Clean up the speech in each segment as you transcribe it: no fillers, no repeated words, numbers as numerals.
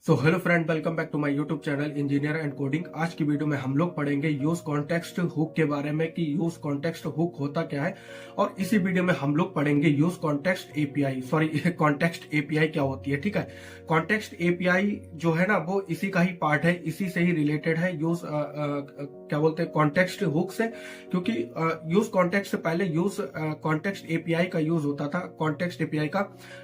So hello friend, welcome back to my YouTube channel engineer and coding. आज की video में हम लोग पढ़ेंगे यूज कॉन्टेक्स्ट हुक के बारे में कि यूज कॉन्टेक्स्ट हुक होता क्या है। और इसी वीडियो में हम लोग पढ़ेंगे use context API, sorry context API क्या होती है। ठीक है, कॉन्टेक्स्ट एपीआई जो है ना वो इसी का ही पार्ट है, इसी से ही रिलेटेड है यूज क्या बोलते हैं कॉन्टेक्स्ट हुक से। क्योंकि यूज कॉन्टेक्स्ट से पहले यूज कॉन्टेक्स्ट एपीआई का यूज होता था, कॉन्टेक्स्ट एपीआई का।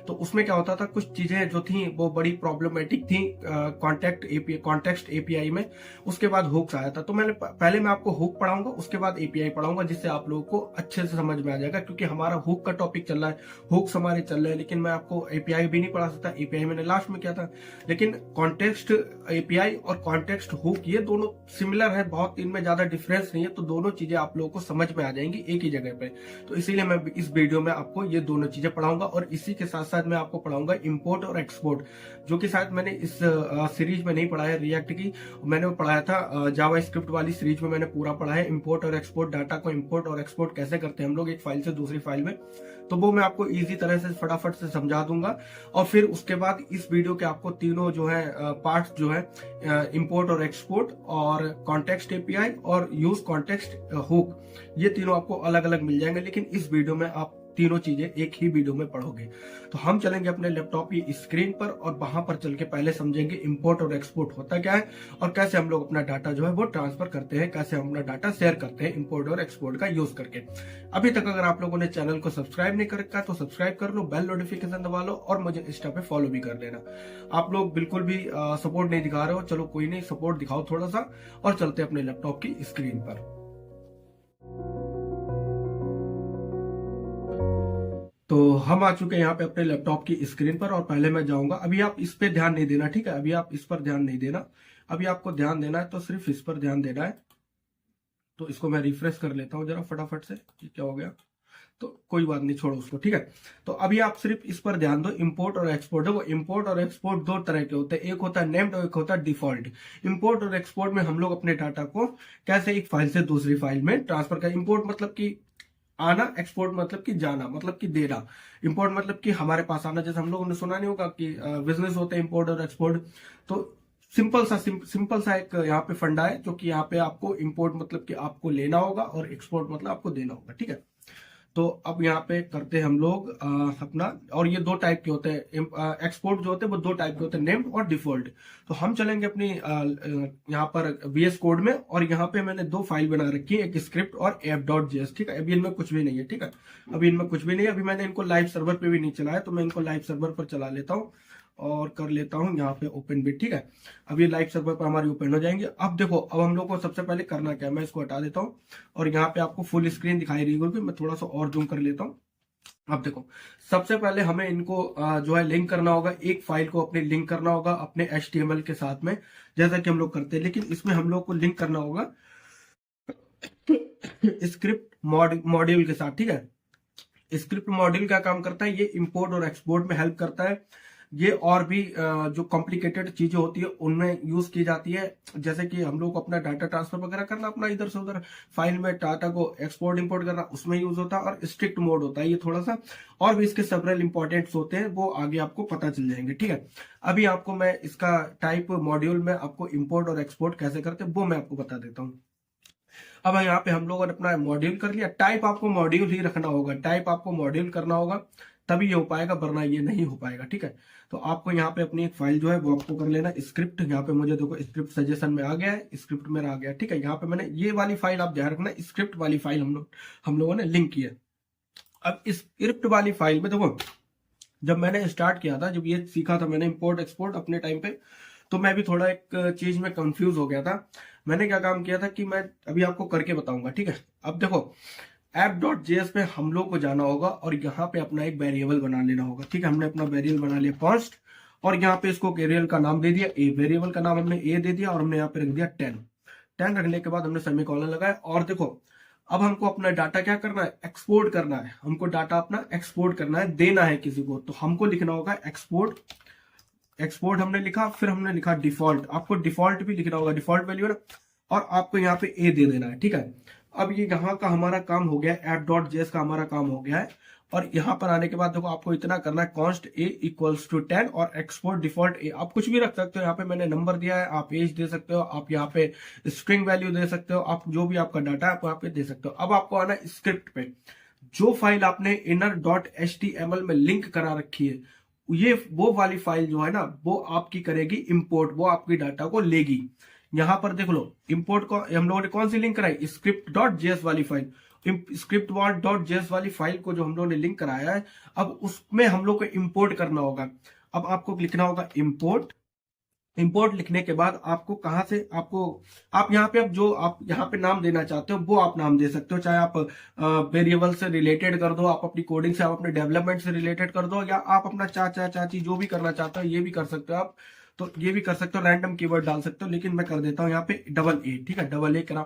तो उसमें क्या होता था, कुछ चीजें जो थी वो बड़ी प्रॉब्लमेटिक थी कॉन्टेक्स्ट एपीआई में। उसके बाद हुक्स आया था। तो पहले मैं आपको हुक पढ़ाऊंगा, उसके बाद एपीआई पढ़ाऊंगा, जिससे आप लोगों को अच्छे से समझ में आ जाएगा। क्योंकि हमारा हुक का टॉपिक चल रहा है, हुक्स हमारे चल रहे हैं, लेकिन मैं आपको एपीआई भी नहीं पढ़ा सकता। एपीआई मैंने लास्ट में किया था। लेकिन कॉन्टेक्स्ट एपीआई और कॉन्टेक्स्ट हुक ये दोनों सिमिलर है, बहुत इनमें ज्यादा डिफरेंस नहीं है। तो दोनों चीजें आप लोगों को समझ में आ जाएंगी एक ही जगह पे। तो इसीलिए मैं इस वीडियो में आपको ये दोनों चीजें पढ़ाऊंगा। और इसी के साथ साथ मैं आपको पढ़ाऊंगा इंपोर्ट और एक्सपोर्ट, जो कि शायद मैंने इस सीरीज में नहीं पढ़ा है रिएक्ट की। मैंने पढ़ाया था जावा स्क्रिप्ट वाली सीरीज में, मैंने पूरा पढ़ा है इंपोर्ट और एक्सपोर्ट, डाटा को इंपोर्ट और एक्सपोर्ट कैसे करते हैं हम लोग एक फाइल से दूसरी फाइल में। तो वो मैं आपको इजी तरह से फटाफट से समझा दूंगा। और फिर उसके बाद इस वीडियो के आपको तीनों जो है पार्ट्स जो है इंपोर्ट और एक्सपोर्ट और कॉन्टेक्स्ट एपीआई और यूज कॉन्टेक्स्ट हुक, ये तीनों आपको अलग अलग मिल जाएंगे। लेकिन इस वीडियो में आप तीनों चीजें एक ही वीडियो में पढ़ोगे। तो हम चलेंगे अपने लैपटॉप की स्क्रीन पर और वहां पर चल के पहले समझेंगे इंपोर्ट और एक्सपोर्ट होता क्या है और कैसे हम लोग अपना डाटा जो है वो ट्रांसफर करते हैं, कैसे हम अपना डाटा शेयर करते हैं इंपोर्ट और एक्सपोर्ट का यूज करके। अभी तक अगर आप लोगों ने चैनल को सब्सक्राइब नहीं कर रखा तो सब्सक्राइब कर लो, बेल नोटिफिकेशन दबा लो और मुझे इंस्टा पे फॉलो भी कर लेना। आप लोग बिल्कुल भी सपोर्ट नहीं दिखा रहे हो, चलो कोई नहीं, सपोर्ट दिखाओ थोड़ा सा। और चलते अपने लैपटॉप की स्क्रीन पर। तो हम आ चुके हैं यहाँ पे अपने लैपटॉप की स्क्रीन पर। और पहले मैं जाऊंगा, अभी आप इस पे ध्यान नहीं देना, ठीक है। अभी आप इस पर ध्यान नहीं देना, अभी आपको ध्यान देना है तो सिर्फ इस पर ध्यान देना है। तो इसको मैं रिफ्रेश कर लेता हूँ जरा फटाफट से, क्या हो गया। तो कोई बात नहीं, छोड़ो उसको, ठीक है। तो अभी आप सिर्फ इस पर ध्यान दो, इंपोर्ट और एक्सपोर्ट है। वो इंपोर्ट और एक्सपोर्ट दो तरह के होते हैं, एक होता है नेम्ड और एक होता है डिफॉल्ट। इंपोर्ट और एक्सपोर्ट में हम लोग अपने डाटा को कैसे एक फाइल से दूसरी फाइल में ट्रांसफर करें। इंपोर्ट मतलब कि आना, एक्सपोर्ट मतलब कि जाना, मतलब कि देना। इंपोर्ट मतलब कि हमारे पास आना, जैसे हम लोगों ने सुना नहीं होगा कि बिजनेस होते हैं इंपोर्ट और एक्सपोर्ट। तो सिंपल सा एक यहाँ पे फंडा है, जो कि यहाँ पे आपको इंपोर्ट मतलब कि आपको लेना होगा और एक्सपोर्ट मतलब आपको देना होगा, ठीक है। तो अब यहाँ पे करते हैं हम लोग अपना, और ये दो टाइप के होते हैं एक्सपोर्ट जो होते हैं वो दो टाइप के होते हैं, नेम्ड और डिफॉल्ट। तो हम चलेंगे अपनी यहाँ पर VS कोड में। और यहाँ पे मैंने दो फाइल बना रखी है, एक स्क्रिप्ट और app.js, ठीक है। अभी इनमें कुछ भी नहीं है, ठीक है। अभी इनमें कुछ भी नहीं है, अभी मैंने इनको लाइव सर्वर पे भी नहीं चलाया, तो मैं इनको लाइव सर्वर पर चला लेता हूँ और कर लेता हूँ यहाँ पे ओपन भी, ठीक है। अब ये लाइव सर्वर पर हमारी ओपन हो जाएंगे। अब देखो, अब हम लोग को सबसे पहले करना क्या है, मैं इसको हटा देता हूँ और यहाँ पे आपको फुल स्क्रीन दिखाई रही होगी। मैं थोड़ा सा और जूम कर लेता हूँ। अब देखो, सबसे पहले हमें इनको जो है लिंक करना होगा, एक फाइल को अपने लिंक करना होगा अपने HTML के साथ में, जैसा कि हम लोग करते हैं। लेकिन इसमें हम लोग को लिंक करना होगा स्क्रिप्ट मॉड्यूल के साथ, ठीक है। स्क्रिप्ट मॉड्यूल क्या काम करता है, ये इंपोर्ट और एक्सपोर्ट में हेल्प करता है। ये और भी जो कॉम्प्लिकेटेड चीजें होती है उनमें यूज की जाती है। जैसे कि हम लोग को अपना डाटा ट्रांसफर वगैरह करना, अपना इधर से उधर फाइल में डाटा को एक्सपोर्ट इंपोर्ट करना, उसमें यूज होता है। और स्ट्रिक्ट मोड होता है ये थोड़ा सा, और भी इसके सेवरल इंपॉर्टेंट्स होते हैं, वो आगे आपको पता चल जाएंगे, ठीक है। अभी आपको मैं इसका टाइप मॉड्यूल में आपको इंपोर्ट और एक्सपोर्ट कैसे करते हैं वो मैं आपको बता देता हूँ। अब यहाँ पे हम लोगों ने अपना मॉड्यूल कर लिया। टाइप आपको मॉड्यूल ही रखना होगा, टाइप आपको मॉड्यूल करना होगा, तभी ये हो पाएगा, वरना ये नहीं हो पाएगा, ठीक है। तो आपको यहाँ पे अपनी एक फाइल जो है वो आपको कर लेना स्क्रिप्ट। यहाँ पे मुझे देखो स्क्रिप्ट सजेशन में आ गया है, स्क्रिप्ट मेरा आ गया, ठीक है। यहाँ पे मैंने ये वाली फाइल, आप ध्यान रखना, स्क्रिप्ट वाली फाइल हम लोगों ने लिंक की है। अब इस स्क्रिप्ट वाली फाइल में देखो, जब मैंने स्टार्ट किया था, जब ये सीखा था मैंने इंपोर्ट एक्सपोर्ट अपने टाइम पे, तो मैं भी थोड़ा एक चीज में कंफ्यूज हो गया था। मैंने क्या काम किया था कि मैं अभी आपको करके बताऊंगा, ठीक है। अब देखो, app.js पे हम लोग को जाना होगा और यहाँ पे अपना एक वेरिएबल बना लेना होगा, ठीक है। हमने अपना वेरिएबल बना लिया कॉन्स्ट, और यहाँ पे इसको वेरिएबल का नाम दे दिया ए, वेरिएबल का नाम हमने ए दे दिया, और हमने यहाँ पे रख दिया 10 रखने के बाद हमने सेमीकोलन लगाया। और देखो, अब हमको अपना डाटा क्या करना है, एक्सपोर्ट करना है। हमको डाटा अपना एक्सपोर्ट करना है, देना है किसी को, तो हमको लिखना होगा एक्सपोर्ट। एक्सपोर्ट हमने लिखा, फिर हमने लिखा डिफॉल्ट। आपको डिफॉल्ट भी लिखना होगा, डिफॉल्ट वैल्यू ना, और आपको यहाँ पे ए दे देना है, ठीक है। अब ये यहाँ का हमारा काम हो गया, app.js का हमारा काम हो गया है। और यहाँ पर आने के बाद देखो आपको इतना करना है, कॉन्स्ट ए इक्वल्स टू 10 और एक्सपोर्ट डिफॉल्ट ए। आप कुछ भी रख सकते हो, यहाँ पे मैंने नंबर दिया है, आप एज दे सकते हो, आप यहाँ पे स्ट्रिंग वैल्यू दे सकते हो, आप जो भी आपका डाटा है आप वहाँ पे दे सकते हो। अब आपको आना है स्क्रिप्ट पे। जो फाइल आपने inner.html में लिंक करा रखी है, ये वो वाली फाइल जो है ना, वो आपकी करेगी इंपोर्ट, वो आपकी डाटा को लेगी। यहां पर देख लो, इंपोर्ट को हम लोगों ने कौन सी लिंक कराई, script.js वाली फाइल। script.js वाली फाइल को जो हम लोगों ने लिंक कराया है, अब उसमें हम लोग को इंपोर्ट करना होगा। अब आपको लिखना होगा इंपोर्ट। इंपोर्ट लिखने के बाद आपको कहां से, आपको आप यहाँ पे, अब जो आप यहाँ पे नाम देना चाहते हो वो आप नाम दे सकते हो, चाहे आप वेरिएबल से रिलेटेड कर दो, आप अपनी कोडिंग से, आप अपने डेवलपमेंट से रिलेटेड कर दो, या आप अपना चाचा चाची जो भी करना चाहते हो ये भी कर सकते हो आप। तो ये भी कर सकते हो, रैंडम कीवर्ड डाल सकते हो, लेकिन मैं कर देता हूँ यहाँ पे AA, ठीक है, AA करा।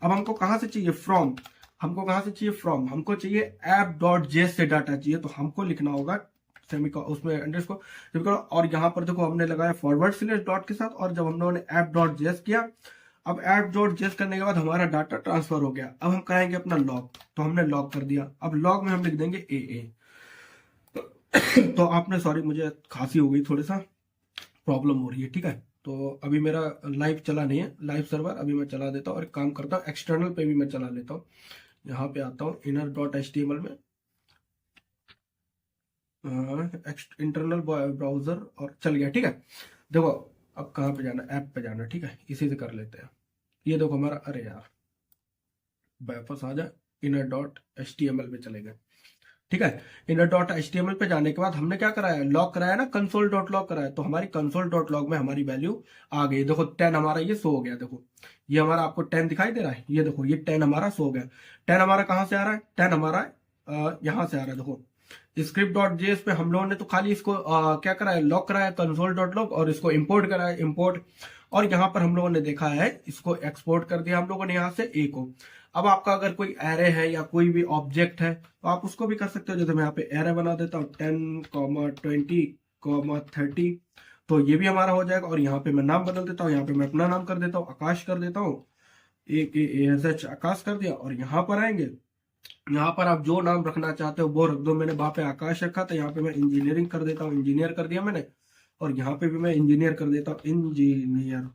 अब हमको कहां से चाहिए, फ्रॉम। हमको कहां से चाहिए, फ्रॉम। हमको चाहिए app.js से डाटा चाहिए, तो हमको लिखना होगा उसमें अंडरस्कोर जब करो, और यहाँ पर देखो हमने लगाया फॉरवर्ड स्लैश डॉट के साथ, और जब हम लोगों ने app.js किया, अब app.js करने के बाद हमारा डाटा ट्रांसफर हो गया। अब हम कहेंगे अपना लॉग, तो हमने लॉग कर दिया। अब लॉग में हम लिख देंगे AA। तो आपने, सॉरी मुझे खांसी हो गई, थोड़ा सा प्रॉब्लम हो रही है, ठीक है। तो अभी मेरा लाइव चला नहीं है, लाइव सर्वर अभी मैं चला देता हूँ, और एक काम करता हूँ एक्सटर्नल पे भी मैं चला लेता हूँ। यहाँ पे आता हूँ inner.html में, इंटरनल ब्राउजर, और चल गया, ठीक है। देखो अब कहाँ पे जाना, ऐप पे जाना, ठीक है, इसी से कर लेते हैं। ये देखो हमारा, अरे यार वापस आ जा, inner.html पे चले गए, ठीक है। inner.html पे जाने के बाद हमने क्या कराया, लॉग कराया ना, console.log कराया, तो हमारी console.log में हमारी वैल्यू आ गई। देखो 10 हमारा ये शो हो गया, देखो ये हमारा, आपको 10 दिखाई दे रहा है, ये देखो ये 10 हमारा शो हो गया। 10 हमारा कहाँ से आ रहा है, 10 हमारा यहाँ से आ रहा है। देखो script.js पे हम लोगों ने तो खाली इसको क्या कराया, लॉग कराया console.log, और इसको इंपोर्ट कराया, इंपोर्ट। और यहाँ पर हम लोगों ने देखा है, इसको एक्सपोर्ट कर दिया हम लोगों ने यहाँ से ए को। अब आपका अगर कोई एरे है या कोई भी ऑब्जेक्ट है, तो आप उसको भी कर सकते हो। जैसे मैं यहाँ पे एरे बना देता हूँ 10, 20, 30, तो ये भी हमारा हो जाएगा। और यहाँ पे मैं नाम बदल देता हूँ, यहाँ पे मैं अपना नाम कर देता हूँ, आकाश कर देता हूँ, AKASH आकाश कर दिया। और यहाँ पर आएंगे, यहाँ पर आप जो नाम रखना चाहते हो वो रख दो। मैंने वहां पे आकाश रखा था, यहाँ पे मैं इंजीनियरिंग कर देता हूँ, इंजीनियर कर दिया मैंने। और यहाँ पे भी मैं इंजीनियर कर देता हूँ, इंजीनियर।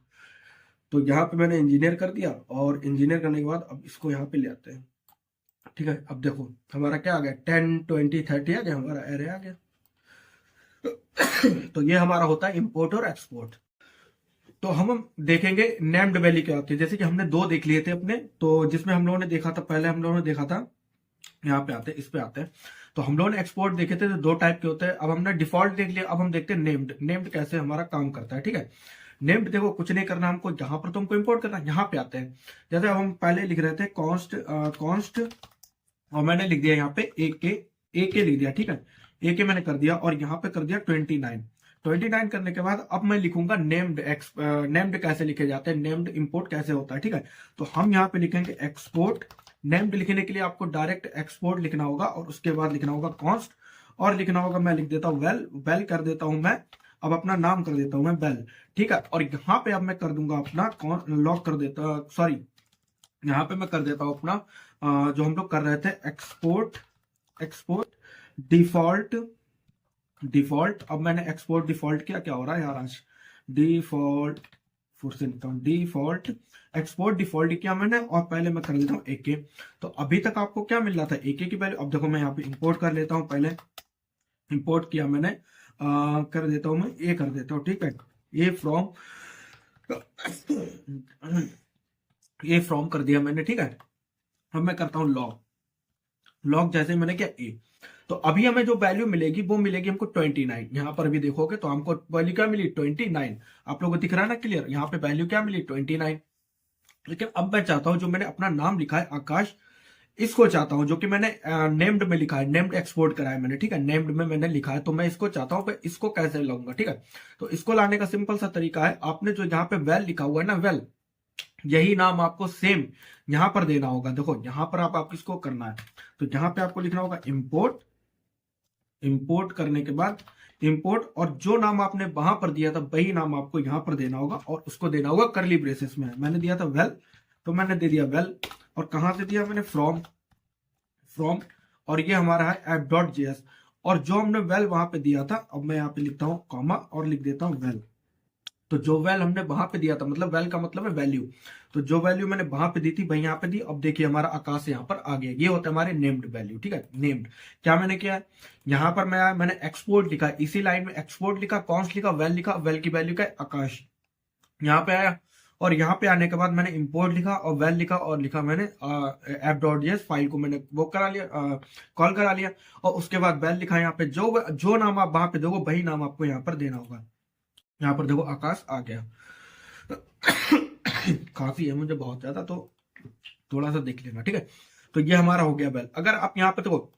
तो यहाँ पे मैंने इंजीनियर कर दिया, और इंजीनियर करने के बाद अब इसको यहाँ पे ले आते हैं, ठीक है। अब देखो हमारा क्या आ गया, 10, 20, 30 आ गया, हमारा एरे आ गया। तो ये हमारा होता है इंपोर्ट और एक्सपोर्ट। तो हम देखेंगे नेम्ड वैल्यू क्या होती है। जैसे कि हमने दो देख लिए थे अपने, तो जिसमें हम लोगों ने देखा था, पहले हम लोगों ने देखा था, यहाँ पे आते हैं, इस पे आते हैं, तो हम लोगों ने एक्सपोर्ट देखे थे, तो दो टाइप के होते हैं। अब हमने डिफॉल्ट देख लिया, अब हम देखते हैं नेम्ड। नेम्ड कैसे हमारा काम करता है, ठीक है। नेम्ड देखो कुछ नहीं करना हमको, जहां पर तुमको इंपोर्ट करना, यहाँ पे आते हैं। जैसे अब हम पहले लिख रहे थे कॉन्स्ट, और मैंने लिख दिया यहाँ पे ए के लिख दिया, ठीक है, ए के मैंने कर दिया, और यहाँ पे कर दिया 29 करने के बाद अब मैं लिखूंगा नेम्ड। नेम्ड कैसे लिखे जाते हैं, नेम्ड इंपोर्ट कैसे होता है, ठीक है। तो हम यहाँ पे लिखेंगे एक्सपोर्ट। नेम्ड लिखने के लिए आपको डायरेक्ट एक्सपोर्ट लिखना होगा, और उसके बाद लिखना होगा कॉन्स्ट, और लिखना होगा, मैं लिख देता हूँ वेल कर देता हूं मैं, अब अपना नाम कर देता हूं मैं वेल, ठीक है। और यहाँ पे अब मैं कर दूंगा अपना लॉक कर देता, सॉरी यहाँ पे मैं कर देता हूं अपना जो हम लोग कर रहे थे, एक्सपोर्ट डिफॉल्ट। अब मैंने एक्सपोर्ट डिफॉल्ट किया, क्या हो रहा है यार आज, डिफॉल्ट एक्सपोर्ट डिफॉल्ट किया मैंने, और पहले मैं कर देता हूँ AK। तो अभी तक आपको क्या मिल रहा था, AK की वैल्यू। अब देखो मैं यहाँ पे इंपोर्ट कर लेता हूँ, पहले इंपोर्ट किया मैंने, कर देता हूँ मैं ये कर देता हूँ, ठीक है। ये फ्रॉम कर दिया मैंने, ठीक है। अब मैं करता हूँ लॉग जैसे मैंने क्या ए, तो अभी हमें जो वैल्यू मिलेगी वो मिलेगी हमको 29। यहाँ पर भी देखोगे तो हमको वैल्यू क्या मिली, 29। आप लोगों को दिख रहा है ना क्लियर, यहाँ पे वैल्यू क्या मिली, 29। लेकिन अब मैं चाहता हूं, जो मैंने अपना नाम लिखा है आकाश, इसको चाहता हूं, जो कि मैंने नेम्ड में लिखा है, नेम्ड एक्सपोर्ट करा है मैंने, ठीक है, नेम्ड में मैंने लिखा है, तो मैं इसको चाहता हूं, इसको कैसे लाऊंगा, ठीक है। तो इसको लाने का सिंपल सा तरीका है, आपने जो यहाँ पे वेल लिखा हुआ है ना, वेल, यही नाम आपको सेम यहां पर देना होगा। देखो यहां पर आप इसको करना है, तो यहां पे आपको लिखना होगा इंपोर्ट करने के बाद इंपोर्ट, और जो नाम आपने वहां पर दिया था वही नाम आपको यहां पर देना होगा, और उसको देना होगा करली ब्रेसेस में। मैंने दिया था वेल, तो मैंने दे दिया वेल, और कहां से दिया मैंने, फ्रॉम, और ये हमारा है app.js। और जो हमने वेल वहां पे दिया था, अब मैं यहाँ पे लिखता हूँ कॉमा और लिख देता हूँ वेल। तो जो वैल हमने वहां पे दिया था, मतलब वैल का मतलब है वैल्यू, तो जो वैल्यू मैंने वहां पे दी थी वही यहाँ पे दी। अब देखिए हमारा आकाश यहाँ पर आ गया, ये होता है हमारे नेम्ड वैल्यू। ठीक है, नेम्ड क्या मैंने किया है, यहाँ पर मैं आया, मैंने एक्सपोर्ट लिखा, इसी लाइन में एक्सपोर्ट लिखा, कॉन्स्ट लिखा, वेल लिखा, वेल की वैल्यू का आकाश, यहाँ पे आया। और यहाँ पे आने के बाद मैंने इंपोर्ट लिखा और वेल लिखा और लिखा मैंने app.js फाइल को मैंने वो करा लिया, कॉल करा लिया। और उसके बाद वेल लिखा, यहाँ पे जो जो नाम आप वहां पे दोगे वही नाम आपको यहाँ पर देना होगा। यहाँ पर देखो आकाश आ गया। खांसी है मुझे बहुत ज्यादा, तो थोड़ा सा देख लेना। ठीक है, तो ये हमारा हो गया बेल। अगर आप यहाँ पे देखो,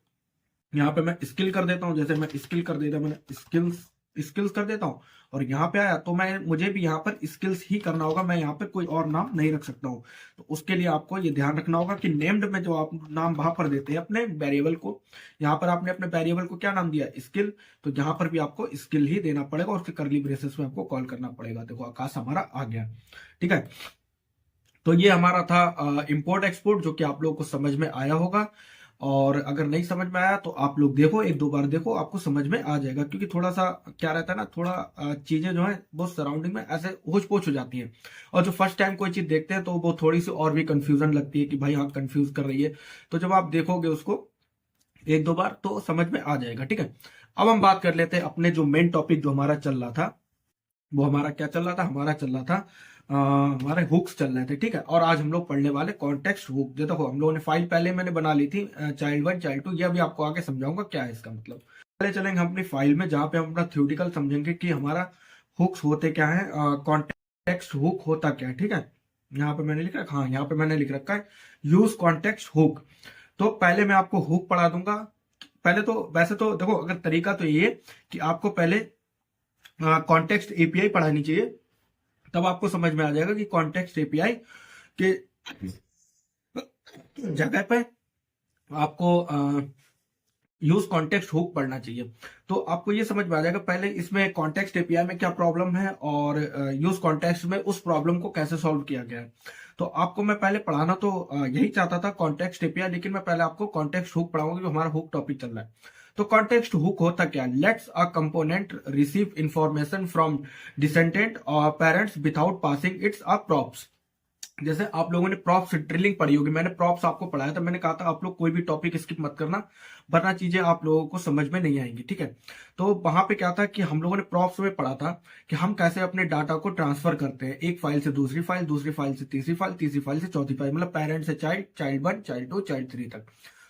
यहाँ पे मैं स्किल कर देता हूँ, जैसे मैं स्किल कर देता, मैंने स्किल्स कर देता हूँ। और यहाँ पे आया तो मैं मुझे भी यहाँ पर स्किल्स ही करना होगा, मैं यहाँ पे कोई और नाम नहीं रख सकता हूँ। तो उसके लिए आपको ये ध्यान रखना होगा कि नेम्ड में जो आप नाम वहां पर देते हैं अपने वेरिएबल को, यहाँ पर आपने अपने वेरिएबल को क्या नाम दिया, स्किल, तो यहाँ पर भी आपको स्किल ही देना पड़ेगा और उसके करली ब्रेसेस में आपको कॉल करना पड़ेगा। देखो आकाश हमारा आ गया। ठीक है, तो ये हमारा था इंपोर्ट एक्सपोर्ट, जो कि आप लोगों को समझ में आया होगा। और अगर नहीं समझ में आया तो आप लोग देखो, एक दो बार देखो, आपको समझ में आ जाएगा। क्योंकि थोड़ा सा क्या रहता है ना, थोड़ा चीजें जो है वो सराउंडिंग में ऐसे होच पोच हो जाती हैं। और जो फर्स्ट टाइम कोई चीज देखते हैं तो वो थोड़ी सी और भी कंफ्यूजन लगती है कि भाई हाँ कंफ्यूज कर रही है। तो जब आप देखोगे उसको एक दो बार तो समझ में आ जाएगा। ठीक है, अब हम बात कर लेते हैं अपने जो मेन टॉपिक जो हमारा चल रहा था, वो हमारा क्या चल रहा था, हमारा चल रहा था हमारे हुक्स चल रहे थे। ठीक है, और आज हम लोग पढ़ने वाले कॉन्टेक्स्ट हुक। जो देखो हम लोगों ने फाइल पहले मैंने बना ली थी चाइल्ड 1 चाइल्ड 2, ये अभी आपको आगे समझाऊंगा क्या है इसका मतलब। पहले चलेंगे हम अपनी फाइल में, जहां पे हम अपना थ्योरेटिकल समझेंगे कि हमारा हुक्स होते क्या है, कॉन्टेक्स्ट हुक होता क्या है। ठीक है, यहाँ पे मैंने लिख रखा, हाँ यहाँ पे मैंने लिख रखा है यूज कॉन्टेक्स्ट हुक। तो पहले मैं आपको हुक पढ़ा दूंगा। पहले तो वैसे तो देखो, अगर तरीका तो ये कि आपको पहले कॉन्टेक्स्ट एपीआई पढ़ानी चाहिए, तब आपको समझ में आ जाएगा कि कॉन्टेक्स्ट एपीआई के जगह पे आपको यूज कॉन्टेक्स्ट हुक पढ़ना चाहिए। तो आपको ये समझ में आ जाएगा पहले इसमें कॉन्टेक्स्ट एपीआई में क्या प्रॉब्लम है और यूज कॉन्टेक्स्ट में उस प्रॉब्लम को कैसे सॉल्व किया गया है। तो आपको मैं पहले पढ़ाना तो यही चाहता था कॉन्टेक्स्ट एपीआई, लेकिन मैं पहले आपको कॉन्टेक्स्ट हुक पढ़ाऊंगा, जो हमारा हुक टॉपिक चल रहा है। तो कॉन्टेक्स्ट हुक होता क्या है, lets a component receive information from descendant और parents without passing its a props. जैसे आप लोगों ने प्रॉप्स ड्रिलिंग पढ़ी होगी, मैंने प्रॉप्स आपको पढ़ाया था, मैंने कहा था आप लोग कोई भी टॉपिक स्किप मत करना, वरना चीजें आप लोगों को समझ में नहीं आएंगी। ठीक है, तो वहां पे क्या था कि हम लोगों ने प्रॉप्स में पढ़ा था कि हम कैसे अपने डाटा को ट्रांसफर करते हैं, एक फाइल से दूसरी फाइल, दूसरी फाइल से तीसरी फाइल, तीसरी फाइल से चौथी फाइल, मतलब पेरेंट से चाइल्ड, चाइल्ड 1 चाइल्ड 2 चाइल्ड 3 तक।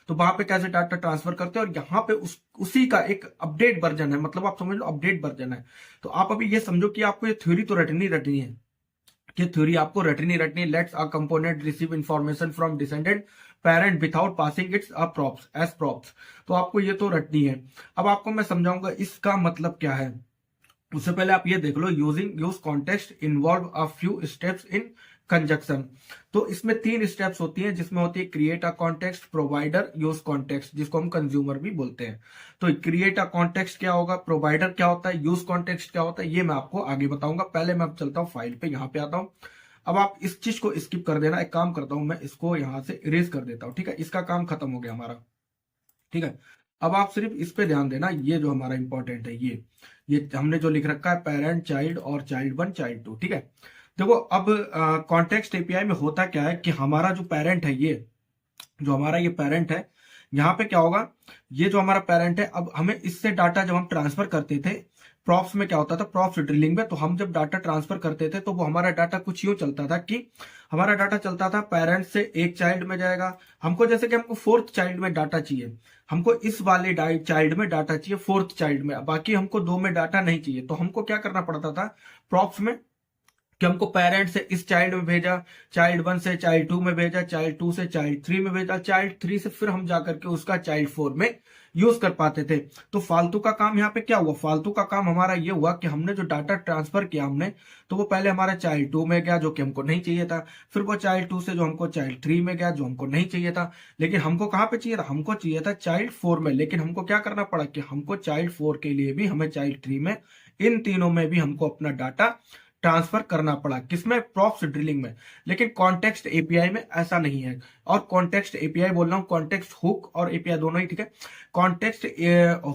तो वहां पे कैसे डाटा ट्रांसफर करते हैं, और यहाँ पे उसी का एक अपडेट वर्जन है, मतलब आप समझ लो अपडेट वर्जन है। तो आप अभी ये समझो कि आपको ये थ्योरी तो रटनी रटनी है, कि थ्योरी आपको रटनी रटनी। Lets a component receive information from descendant parent without passing its a props as props, तो आपको ये तो रटनी है। अब आपको मैं समझाऊंगा इसका मतलब क्या है। उससे पहले आप ये देख लो, use context involve a few steps in conjunction. तो इसमें 3 स्टेप्स होती हैं, जिसमें होती है create a context, provider, use context, जिसको हम कंज्यूमर भी बोलते हैं। तो क्रिएट अ कॉन्टेक्स्ट क्या होगा, प्रोवाइडर क्या होता है, यूज कॉन्टेक्स्ट क्या होता है, ये मैं आपको आगे बताऊंगा। पहले मैं अब चलता हूँ फाइल पे, यहाँ पे आता हूँ। अब आप इस चीज को स्किप कर देना, एक काम करता हूं मैं इसको यहां से इरेज कर देता हूं। ठीक है, इसका काम खत्म हो गया हमारा। ठीक है, अब आप सिर्फ इस पे ध्यान देना, ये जो हमारा इंपॉर्टेंट है, ये हमने जो लिख रखा है पेरेंट चाइल्ड और चाइल्ड 1 चाइल्ड 2। ठीक है, देखो अब कॉन्टेक्स्ट एपीआई में होता क्या है कि हमारा जो पेरेंट है, ये जो हमारा ये पेरेंट है, यहाँ पे क्या होगा, ये जो हमारा पेरेंट है, अब हमें इससे डाटा जब हम ट्रांसफर करते थे प्रॉप्स में, क्या होता था प्रॉप्स ड्रिलिंग में, तो हम जब डाटा ट्रांसफर करते थे तो वो हमारा डाटा कुछ यूं चलता था कि हमारा डाटा चलता था पेरेंट से एक चाइल्ड में जाएगा, हमको जैसे कि हमको 4th चाइल्ड में डाटा चाहिए, हमको इस वाले चाइल्ड में डाटा चाहिए 4th चाइल्ड में, बाकी हमको 2 में डाटा नहीं चाहिए। तो हमको क्या करना पड़ता था प्रॉप्स में, कि हमको पेरेंट से इस चाइल्ड में भेजा, चाइल्ड 1 से चाइल्ड 2 में भेजा, चाइल्ड 2 से चाइल्ड 3 में भेजा, चाइल्ड 3 से फिर हम जाकर के उसका चाइल्ड 4 में यूज कर पाते थे। तो फालतू का काम यहाँ पे क्या हुआ, फालतू का काम हमारा ये हुआ कि हमने जो डाटा ट्रांसफर किया हमने, तो वो पहले हमारा चाइल्ड 2 में गया जो कि हमको नहीं चाहिए था, फिर वो चाइल्ड 2 से जो हमको चाइल्ड 3 में गया जो हमको नहीं चाहिए था, लेकिन हमको कहाँ पे चाहिए था, हमको चाहिए था चाइल्ड 4 में। लेकिन हमको क्या करना पड़ा कि हमको चाइल्ड 4 के लिए भी हमें चाइल्ड 3 में, इन तीनों में भी हमको अपना डाटा ट्रांसफर करना पड़ा, किसमें, प्रॉप्स ड्रिलिंग में। लेकिन कॉन्टेक्स्ट एपीआई में ऐसा नहीं है। और कॉन्टेक्स्ट एपीआई बोल रहा हूँ, कॉन्टेक्स्ट हुक और एपीआई दोनों ही ठीक है। कॉन्टेक्स्ट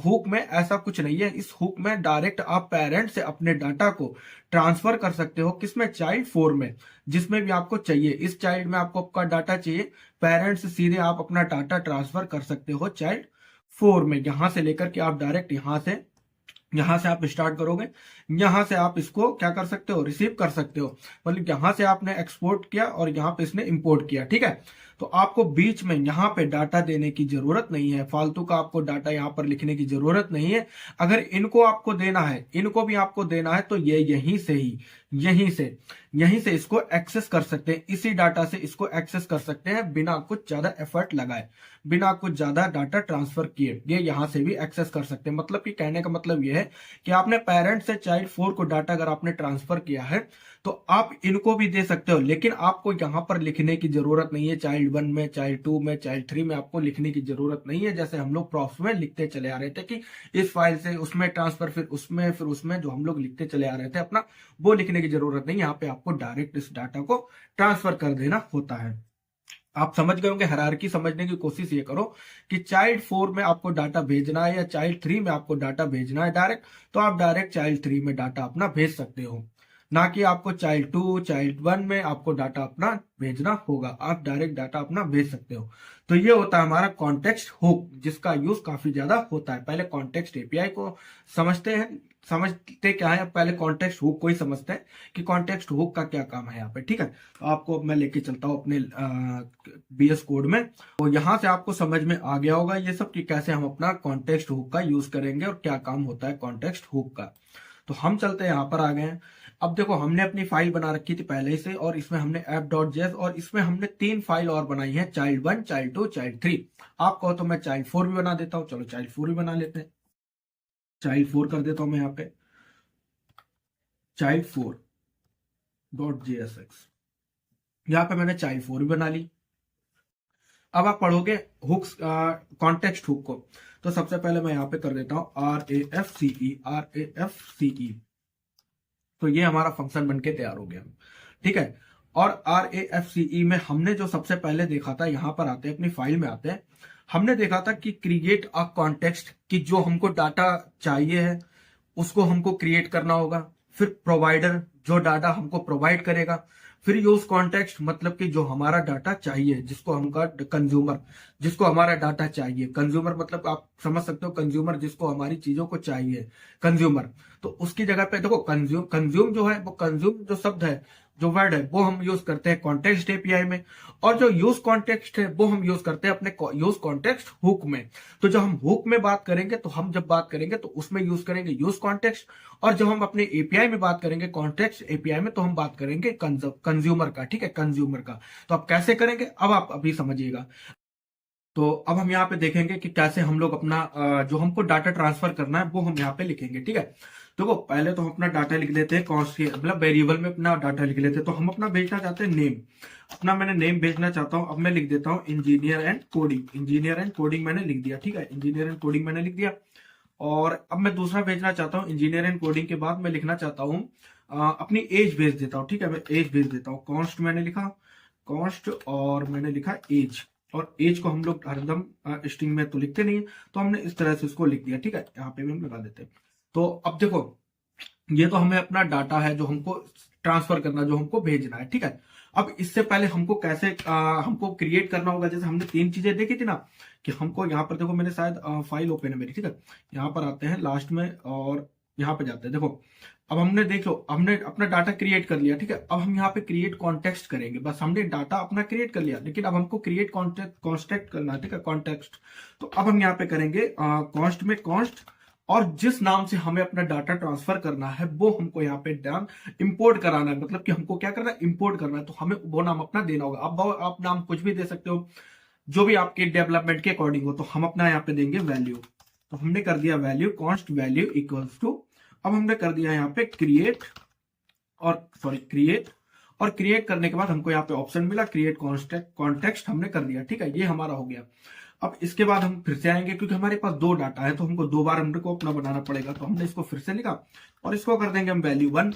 हुक में ऐसा कुछ नहीं है। इस हुक में डायरेक्ट आप पेरेंट से अपने डाटा को ट्रांसफर कर सकते हो, किसमें, चाइल्ड 4 में, जिसमें भी आपको चाहिए। इस चाइल्ड में आपको आपका डाटा चाहिए, पेरेंट्स से सीधे आप अपना डाटा ट्रांसफर कर सकते हो चाइल्ड 4 में। यहां से लेकर के आप डायरेक्ट यहां से आप स्टार्ट करोगे, यहां से आप इसको क्या कर सकते हो, रिसीव कर सकते हो। मतलब यहां से आपने एक्सपोर्ट किया और यहां पे इसने इंपोर्ट किया, ठीक है। तो आपको बीच में यहां पे डाटा देने की जरूरत नहीं है, फालतू का आपको डाटा यहां पर लिखने की जरूरत नहीं है। अगर इनको आपको देना है, इनको भी आपको देना है, तो ये यहीं से इसको एक्सेस कर सकते हैं। इसी डाटा से इसको एक्सेस कर सकते हैं बिना कुछ ज्यादा एफर्ट लगाए, बिना कुछ ज्यादा डाटा ट्रांसफर किए। ये यहां से भी एक्सेस कर सकते हैं। मतलब कि कहने का मतलब ये है कि आपने पेरेंट से चाइल्ड 4 को डाटा अगर आपने ट्रांसफर किया है तो आप इनको भी दे सकते हो, लेकिन आपको यहां पर लिखने की जरूरत नहीं है। चाइल्ड 1 में, चाइल्ड 2 में, चाइल्ड 3 में आपको लिखने की जरूरत नहीं है। जैसे हम लोग प्रॉप्स में लिखते चले आ रहे थे कि इस फाइल से उसमें ट्रांसफर, फिर उसमें जो हम लोग लिखते चले आ रहे थे अपना, वो लिखने की जरूरत नहीं। यहाँ पे आपको डायरेक्ट इस डाटा को ट्रांसफर कर देना होता है। आप समझ गए होंगे। हायरार्की समझने की कोशिश ये करो कि चाइल्ड 4 में आपको डाटा भेजना है या चाइल्ड 3 में आपको डाटा भेजना है डायरेक्ट, तो आप डायरेक्ट चाइल्ड 3 में डाटा अपना भेज सकते हो, ना कि आपको चाइल्ड 2, चाइल्ड 1 में आपको डाटा अपना भेजना होगा। आप डायरेक्ट डाटा अपना भेज सकते हो। तो ये होता है हमारा कॉन्टेक्स्ट हुक, जिसका यूज काफी ज्यादा होता है। पहले कॉन्टेक्स्ट एपीआई को समझते क्या है, पहले कॉन्टेक्स्ट हुक को ही समझते हैं कि कॉन्टेक्स्ट हुक का क्या काम है यहाँ पे, ठीक है। तो आपको मैं लेके चलता हूँ अपने बीएस कोड में। तो यहाँ से आपको समझ में आ गया होगा ये सब कि कैसे हम अपना कॉन्टेक्स्ट हुक का यूज करेंगे और क्या काम होता है कॉन्टेक्स्ट हुक का। तो हम चलते हैं, यहाँ पर आ गए हैं। अब देखो, हमने अपनी फाइल बना रखी थी पहले से, और इसमें हमने app.js और इसमें हमने 3 फाइल और बनाई है, चाइल्ड 1, चाइल्ड 2, चाइल्ड 3। आप कहो तो मैं चाइल्ड 4 भी बना देता हूँ। चलो चाइल्ड 4 भी बना लेते हैं। चाइल्ड 4 कर देता हूं मैं यहाँ पे, चाइल्ड 4 .jsx। यहाँ पे मैंने चाइल्ड 4 भी बना ली। अब आप पढ़ोगे हुक्स, कॉन्टेक्स्ट हुक को, तो सबसे पहले मैं यहाँ पे कर देता हूं RAFCE। तो ये हमारा फंक्शन बनके तैयार हो गया, ठीक है। और RAFCE में हमने जो सबसे पहले देखा था, यहां पर आते हैं, अपनी फाइल में आते हैं, हमने देखा था कि क्रिएट अ कॉन्टेक्स्ट, कि जो हमको डाटा चाहिए है उसको हमको क्रिएट करना होगा। फिर प्रोवाइडर, जो डाटा हमको प्रोवाइड करेगा। फिर यूज कॉन्टेक्स्ट, मतलब कि जो हमारा डाटा चाहिए, जिसको हमका कंज्यूमर, जिसको हमारा डाटा चाहिए। कंज्यूमर मतलब आप समझ सकते हो, कंज्यूमर जिसको हमारी चीजों को चाहिए, कंज्यूमर। तो उसकी जगह पे देखो, कंज्यूम जो है, वो कंज्यूम जो शब्द है, जो वर्ड है, वो हम यूज करते हैं कॉन्टेक्स्ट एपीआई में। और जो यूज कॉन्टेक्स्ट है वो हम यूज करते हैं अपने यूज कॉन्टेक्स्ट हुक में। तो जब हम हुक में बात करेंगे, तो हम जब बात करेंगे तो उसमें यूज करेंगे यूज कॉन्टेक्स्ट। और जब हम अपने एपीआई में बात करेंगे, कॉन्टेक्स्ट एपीआई में, तो हम बात करेंगे कंज्यूमर का, ठीक है, कंज्यूमर का। तो आप कैसे करेंगे, अब आप अभी समझिएगा। तो अब हम यहाँ पे देखेंगे कि कैसे हम लोग अपना जो हमको डाटा ट्रांसफर करना है वो हम यहाँ पे लिखेंगे, ठीक है। देखो, पहले तो हम अपना डाटा लिख लेते हैं, कॉस्ट के मतलब वेरिएबल में अपना डाटा लिख लेते हैं। तो हम अपना भेजना चाहते हैं नेम, अपना मैंने नेम भेजना चाहता हूँ। अब मैं लिख देता हूँ engineer and coding. Engineer and coding मैंने लिख दिया, ठीक है, इंजीनियर एंड कोडिंग मैंने लिख दिया। और अब मैं दूसरा भेजना चाहता हूँ, इंजीनियर एंड कोडिंग के बाद मैं लिखना चाहता हूँ अपनी एज भेज देता हूँ, ठीक है, मैं एज भेज देता हूँ। कॉस्ट मैंने लिखा, कॉस्ट, और मैंने लिखा एज। और एज को हम लोग हरदम स्ट्रिंग में तो लिखते नहीं है, तो हमने इस तरह से इसको लिख दिया, ठीक है, यहाँ पे भी हम लगा देते हैं। तो अब देखो, ये तो हमें अपना डाटा है जो हमको ट्रांसफर करना, जो हमको भेजना है, ठीक है। अब इससे पहले हमको कैसे हमको क्रिएट करना होगा, जैसे हमने 3 चीजें देखी थी ना, कि हमको यहाँ पर देखो, मैंने शायद फाइल ओपन है मेरी, ठीक है, यहाँ पर आते हैं लास्ट में और यहाँ पे जाते हैं। देखो, अब हमने देख लो, हमने अपना डाटा क्रिएट कर लिया, ठीक है। अब हम यहाँ पे क्रिएट कॉन्टेक्स्ट करेंगे। बस हमने डाटा अपना क्रिएट कर लिया, लेकिन अब हमको क्रिएट कॉन्टेक्ट करना है, ठीक है, कॉन्टेक्स्ट। तो अब हम यहाँ पे करेंगे कॉस्ट में कॉस्ट, और जिस नाम से हमें अपना डाटा ट्रांसफर करना है वो हमको यहाँ पे नाम इंपोर्ट कराना है। मतलब कि हमको क्या करना है, इंपोर्ट करना है। तो हमें वो नाम अपना देना होगा। अब आप नाम कुछ भी दे सकते हो, जो भी आपके डेवलपमेंट के अकॉर्डिंग हो। तो हम अपना यहाँ पे देंगे वैल्यू। तो हमने कर दिया value, const value equals to, अब हमने कर दिया यहाँ पे क्रिएट, और क्रिएट करने के बाद हमको यहाँ पे ऑप्शन मिला क्रिएट कॉन्टेक्स्ट, हमने कर दिया, ठीक है, ये हमारा हो गया। अब इसके बाद हम फिर से आएंगे, क्योंकि हमारे पास 2 डाटा है, तो हमको 2 बार हमको अपना बनाना पड़ेगा। तो हमने इसको फिर से लिखा और इसको कर देंगे हम वैल्यू 1,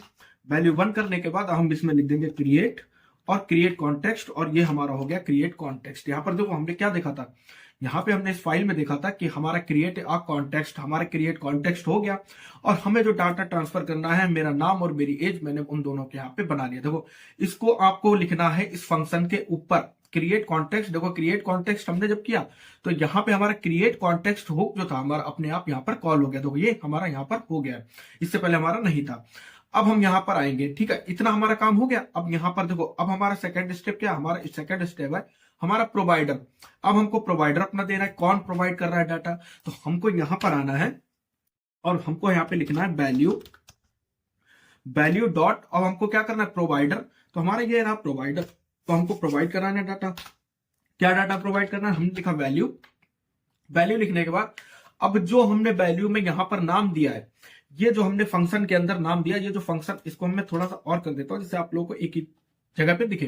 वैल्यू 1 करने के बाद हम इसमें लिख देंगे क्रिएट और क्रिएट कॉन्टेक्स्ट, और ये हमारा हो गया क्रिएट कॉन्टेक्स्ट। यहाँ पर देखो हमने क्या देखा था, यहाँ पे हमने इस फाइल में देखा था कि हमारा क्रिएट अ कॉन्टेक्स्ट, हमारा क्रिएट कॉन्टेक्स्ट हो गया, और हमें जो डाटा ट्रांसफर करना है, मेरा नाम और मेरी एज, मैंने उन दोनों के यहाँ पे बना लिया। देखो इसको आपको लिखना है इस फंक्शन के ऊपर, क्रिएट कॉन्टेक्स्ट। देखो क्रिएट कॉन्टेक्स्ट हमने जब किया तो यहाँ पे हमारा क्रिएट कॉन्टेक्स्ट हुक जो था हमारा अपने आप यहाँ पर कॉल हो गया। देखो ये हमारा यहाँ पर हो गया, इससे पहले हमारा नहीं था। अब हम यहाँ पर आएंगे, ठीक है, इतना हमारा काम हो गया। अब यहाँ पर देखो, अब हमारा सेकंड स्टेप क्या, हमारा सेकंड स्टेप है हमारा प्रोवाइडर। अब हमको प्रोवाइडर अपना देना है, कौन प्रोवाइड कर रहा है डाटा, तो हमको यहाँ पर आना है और हमको यहाँ पे लिखना है वैल्यू डॉट, अब हमको क्या करना है प्रोवाइडर, तो हमारा ये रहा प्रोवाइडर, तो हमको प्रोवाइड कराना है डाटा। क्या डाटा प्रोवाइड करना है, हमने लिखा वैल्यू लिखने के बाद अब जो हमने वैल्यू में यहां पर नाम दिया है, ये जो हमने फंक्शन के अंदर नाम दिया, ये जो फंक्शन, इसको मैं थोड़ा सा और कर देता हूं जिससे आप लोगों को एक ही जगह पे दिखे।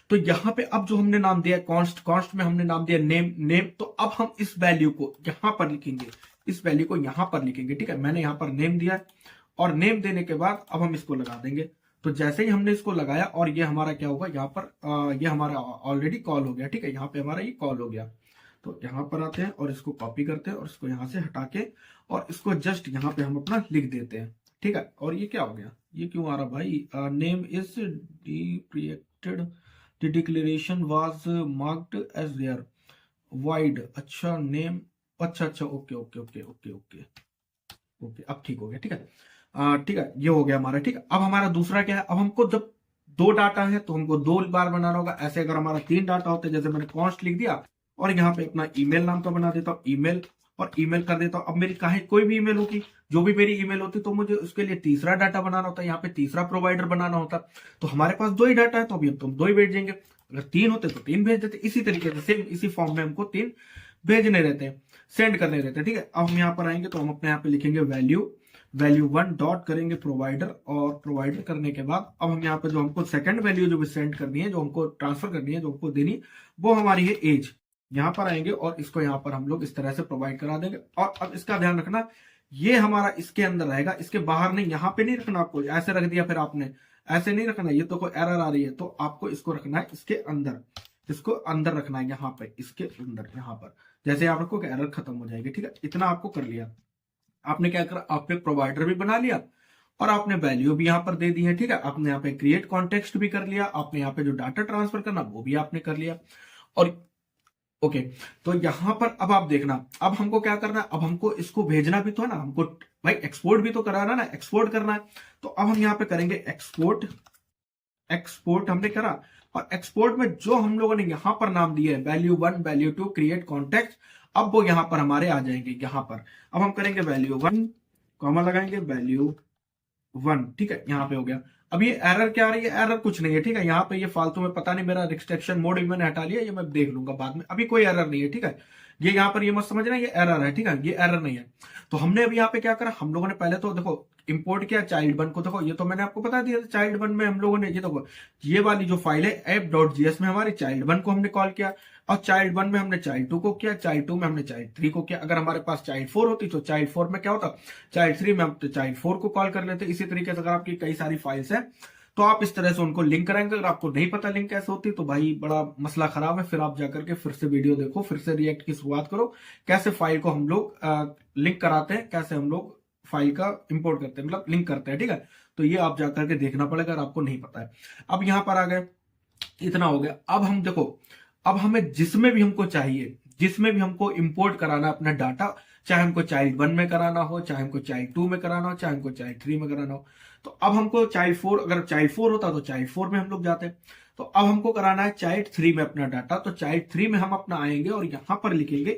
तो यहाँ पे अब जो हमने नाम दिया कॉन्स्ट में हमने नाम दिया नेम, तो अब हम इस वैल्यू को यहां पर लिखेंगे, इस वैल्यू को यहां पर लिखेंगे, ठीक है। मैंने यहां पर नेम दिया है, और नेम देने के बाद अब हम इसको लगा देंगे। तो जैसे ही हमने इसको लगाया, और ये हमारा क्या होगा, यहाँ पर ये हमारा ऑलरेडी कॉल हो गया, ठीक है, यहाँ पे हमारा ये कॉल हो गया। तो यहाँ पर आते हैं और इसको कॉपी करते हैं और इसको यहाँ से हटा के और इसको जस्ट यहाँ पे हम अपना लिख देते हैं, ठीक है। और ये क्या हो गया, ये क्यों आ रहा भाई, name is deprecated, the declaration was marked as there wide. अच्छा नेम, अच्छा okay okay okay okay okay okay, अब ठीक हो गया, ठीक है। ठीक है, ये हो गया हमारा, ठीक है। अब हमारा दूसरा क्या है, अब हमको जब 2 डाटा है तो हमको 2 बार बनाना होगा। ऐसे अगर हमारा 3 डाटा होते, जैसे मैंने कॉन्स्ट लिख दिया और यहाँ पे अपना ईमेल नाम का बना देता हूँ, ईमेल, और ईमेल कर देता हूँ। अब मेरी काहे कोई भी ईमेल होती, जो भी मेरी ईमेल होती, तो मुझे उसके लिए तीसरा डाटा बनाना होता है, यहाँ पे तीसरा प्रोवाइडर बनाना होता। तो हमारे पास 2 ही डाटा है, तो अभी हम 2 ही भेज देंगे। अगर 3 होते तो 3 भेज देते। इसी तरीके से सेम इसी फॉर्म में हमको 3 भेजने रहते हैं, सेंड करने रहते हैं, ठीक है। अब हम यहाँ पर आएंगे तो हम अपने यहाँ पे लिखेंगे वैल्यू 1 डॉट करेंगे प्रोवाइडर, और प्रोवाइडर करने के बाद अब हम यहाँ पे जो हमको सेकंड वैल्यू जो भी सेंड करनी है, जो हमको ट्रांसफर करनी है, जो हमको देनी है, वो हमारी है एज। यहाँ पर आएंगे और इसको यहाँ पर हम लोग इस तरह से प्रोवाइड करा देंगे। और अब इसका ध्यान रखना, ये हमारा इसके अंदर रहेगा, इसके बाहर नहीं, यहाँ पे नहीं रखना आपको। ऐसे रख दिया फिर आपने, ऐसे नहीं रखना, ये तो कोई एरर आ रही है, तो आपको इसको रखना है इसके अंदर, इसको अंदर रखना है, यहाँ पे इसके अंदर, यहाँ पर जैसे आप रखो कि एरर खत्म हो जाएगी, ठीक है। इतना आपको कर लिया। आपने क्या करा, आपने प्रोवाइडर भी बना लिया और आपने वैल्यू भी यहाँ पर दे दी है, ठीक है। आपने यहाँ पे क्रिएट कॉन्टेक्स्ट भी कर लिया, आपने यहाँ पे जो डाटा ट्रांसफर करना वो भी आपने कर लिया। और ओके, तो यहां पर अब आप देखना, अब हमको क्या करना है, अब हमको इसको भेजना भी तो है ना, हमको भाई एक्सपोर्ट भी तो कराना ना, एक्सपोर्ट करना है। तो अब हम यहाँ पे करेंगे एक्सपोर्ट हमने करा, और एक्सपोर्ट में जो हम लोगों ने यहां पर नाम दिए है वैल्यू 1 वैल्यू 2 क्रिएट कॉन्टेक्ट, अब वो यहां पर हमारे आ जाएंगे। यहां पर अब हम करेंगे वैल्यू 1, कॉमा लगाएंगे वैल्यू 1, ठीक है, यहाँ पे हो गया। अब ये एरर क्या आ रही है, एरर कुछ नहीं है, ठीक है। यहाँ पे ये फालतू में पता नहीं, मेरा रिस्ट्रिक्शन मोड भी मैंने हटा लिया, ये मैं देख लूंगा बाद में, अभी कोई एरर नहीं है, ठीक है। ये यहाँ पर ये मत समझना ये एरर है, ठीक है, ये एरर नहीं है। तो हमने अभी यहाँ पे क्या करा, हम लोगों ने पहले तो देखो इंपोर्ट किया चाइल्ड 1 को। देखो ये तो मैंने आपको बता दिया था, चाइल्ड 1 में हम लोगों ने, ये देखो ये वाली जो फाइल है app.js में हमारी चाइल्ड 1 को हमने कॉल किया, और चाइल्ड 1 में हमने चाइल्ड 2 को किया, चाइल्ड 2 में हमने चाइल्ड 3 को किया। अगर हमारे पास चाइल्ड 4 होती तो चाइल्ड 4 में क्या होता, चाइल्ड 3 में हम चाइल्ड 4 को कॉल कर लेते। इसी तरीके से अगर आपकी कई सारी फाइल्स हैं तो आप इस तरह से उनको लिंक कराएंगे। अगर आपको नहीं पता लिंक कैसे होती तो भाई बड़ा मसला खराब है, फिर आप जाकर के फिर से वीडियो देखो, फिर से रिएक्ट की शुरुआत करो, कैसे फाइल को हम लोग लिंक कराते हैं, कैसे हम लोग फाइल का इंपोर्ट करते हैं, मतलब लिंक करते हैं, ठीक है। तो ये आप जाकर के देखना पड़ेगा अगर आपको नहीं पता है। अब यहां पर आ गए, इतना हो गया। अब हम देखो, अब हमें जिसमें भी हमको चाहिए, जिसमें भी हमको इंपोर्ट कराना अपना डाटा, चाहे हमको चाइल्ड 1 में कराना हो, चाहे हमको चाइल्ड 2 में कराना हो, चाहे हमको चाइल्ड 3 में कराना हो, तो अब हमको चाइल्ड 4, अगर चाइल्ड 4 होता तो चाइल्ड 4 में हम लोग जाते। तो अब हमको कराना है चाइल्ड 3 में अपना डाटा, तो चाइल्ड 3 में हम अपना आएंगे और यहां पर लिखेंगे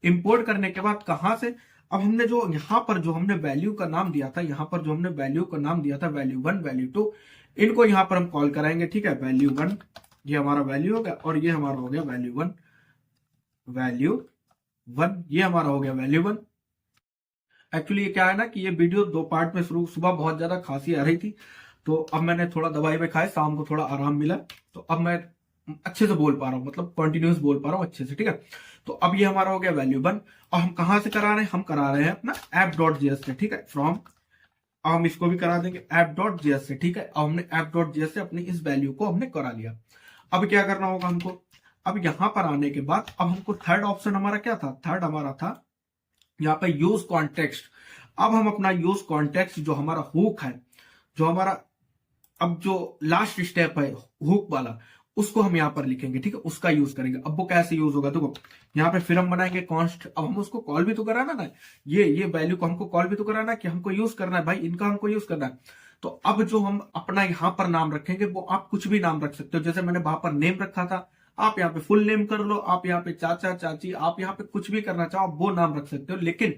इंपोर्ट करने के बाद कहां से, अब हमने जो यहां पर जो हमने वैल्यू का नाम दिया था, यहां पर जो हमने वैल्यू का नाम दिया था वैल्यू 1 वैल्यू 2, इनको यहां पर हम कॉल कराएंगे, ठीक है। वैल्यू 1 ये हमारा वैल्यू हो गया, और ये हमारा हो गया वैल्यू 1 ये हमारा हो गया वैल्यू 1। एक्चुअली ये क्या है ना कि ये वीडियो 2 पार्ट में शुरू, सुबह बहुत ज्यादा खांसी आ रही थी, तो अब मैंने थोड़ा दवाई में खाए, शाम को थोड़ा आराम मिला, तो अब मैं अच्छे से बोल पा रहा हूँ, मतलब कंटिन्यूस बोल पा रहा हूँ अच्छे से, ठीक है। तो अब ये हमारा हो गया वैल्यू 1, और हम कहां से करा रहे हैं, हम करा रहे हैं अपना app.js से, ठीक है, फ्रॉम अब हम इसको भी करा देंगे app.js से, ठीक है। अब हमने app.js से अपनी इस वैल्यू को हमने करा लिया। अब क्या करना होगा हमको, अब यहां पर आने के बाद अब हमको थर्ड ऑप्शन हमारा क्या था, थर्ड हमारा था यहाँ पे यूज कॉन्टेक्स्ट। अब हम अपना यूज कॉन्टेक्स्ट जो हमारा हुक है, जो हमारा अब जो लास्ट स्टेप है हुक वाला, उसको हम यहाँ पर लिखेंगे, ठीक है, उसका यूज करेंगे। अब वो कैसे यूज होगा, देखो यहाँ पे फिर हम बनाएंगे कॉन्स्ट। अब हम उसको कॉल भी तो कराना ना, ये वैल्यू को हमको कॉल भी तो कराना कि हमको यूज करना है भाई, इनका हमको यूज करना है। तो अब जो हम अपना यहाँ पर नाम रखेंगे वो आप कुछ भी नाम रख सकते हो, जैसे मैंने वहां पर नेम रखा था, आप यहाँ पे फुल नेम कर लो, आप यहाँ पे चाचा चाची, आप यहाँ पे कुछ भी करना चाहो आप वो नाम रख सकते हो। लेकिन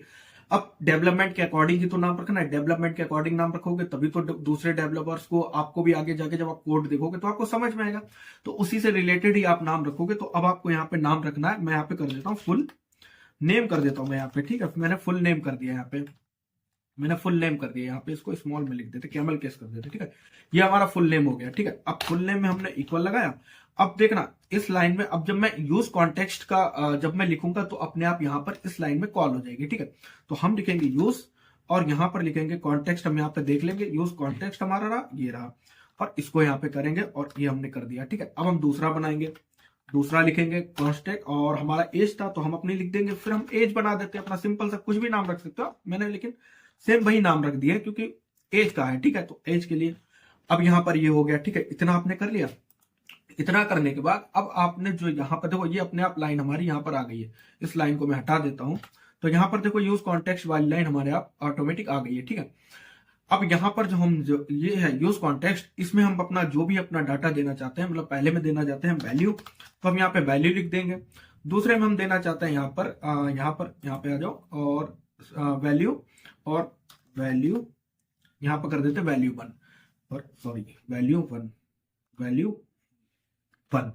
अब डेवलपमेंट के अकॉर्डिंग ही तो नाम रखना है, डेवलपमेंट के अकॉर्डिंग नाम रखोगे तभी तो दूसरे डेवलपर्स को, आपको भी आगे जाके जब आप कोड देखोगे तो आपको समझ में आएगा, तो उसी से रिलेटेड ही आप नाम रखोगे। तो अब आपको यहाँ पे नाम रखना है, मैं यहाँ पे कर देता हूँ फुल नेम कर देता हूँ मैं यहाँ पे, ठीक है। मैंने फुल नेम कर दिया यहाँ पे, मैंने फुल नेम कर दिया यहाँ पे, इसको स्मॉल में लिख देते, कैमल केस कर देते, ठीक है। ये हमारा फुल नेम हो गया, ठीक है। अब फुल नेम में हमने इक्वल लगाया। अब देखना इस लाइन में, अब जब मैं यूज कॉन्टेक्स्ट का जब मैं लिखूंगा तो अपने आप यहाँ पर इस लाइन में कॉल हो जाएगी, ठीक है। तो हम लिखेंगे यूज और यहाँ पर लिखेंगे कॉन्टेक्स्ट, हम यहाँ पे देख लेंगे यूज कॉन्टेक्स्ट हमारा रहा, ये रहा, और इसको यहाँ पे करेंगे और ये हमने कर दिया, ठीक है। अब हम दूसरा बनाएंगे, दूसरा लिखेंगे कॉन्स्टेक्ट, और हमारा एज था तो हम अपनी लिख देंगे, फिर हम एज बना देते हैं अपना सिंपल सा, कुछ भी नाम रख सकते हो मैंने, लेकिन सेम वही नाम रख दिया क्योंकि एज का है, ठीक है। तो एज के लिए अब यहाँ पर ये हो गया, ठीक है। इतना आपने कर लिया। इतना करने के बाद अब आपने जो यहाँ पर देखो, ये अपने आप लाइन हमारी यहाँ पर आ गई है, इस लाइन को मैं हटा देता हूं, तो यहाँ पर देखो यूज कॉन्टेक्स्ट वाली लाइन हमारे आप ऑटोमेटिक आ गई है, ठीक है। अब यहाँ पर जो हम जो ये है यूज कॉन्टेक्स्ट, इसमें हम अपना जो भी अपना डाटा देना चाहते हैं, मतलब पहले में देना चाहते हैं वैल्यू, तो हम यहाँ पे वैल्यू लिख देंगे। दूसरे में हम देना चाहते हैं यहाँ पे आ जाओ, और वैल्यू, और वैल्यू यहाँ पर कर देते वैल्यू 1, और सॉरी वैल्यू 1, वैल्यू 1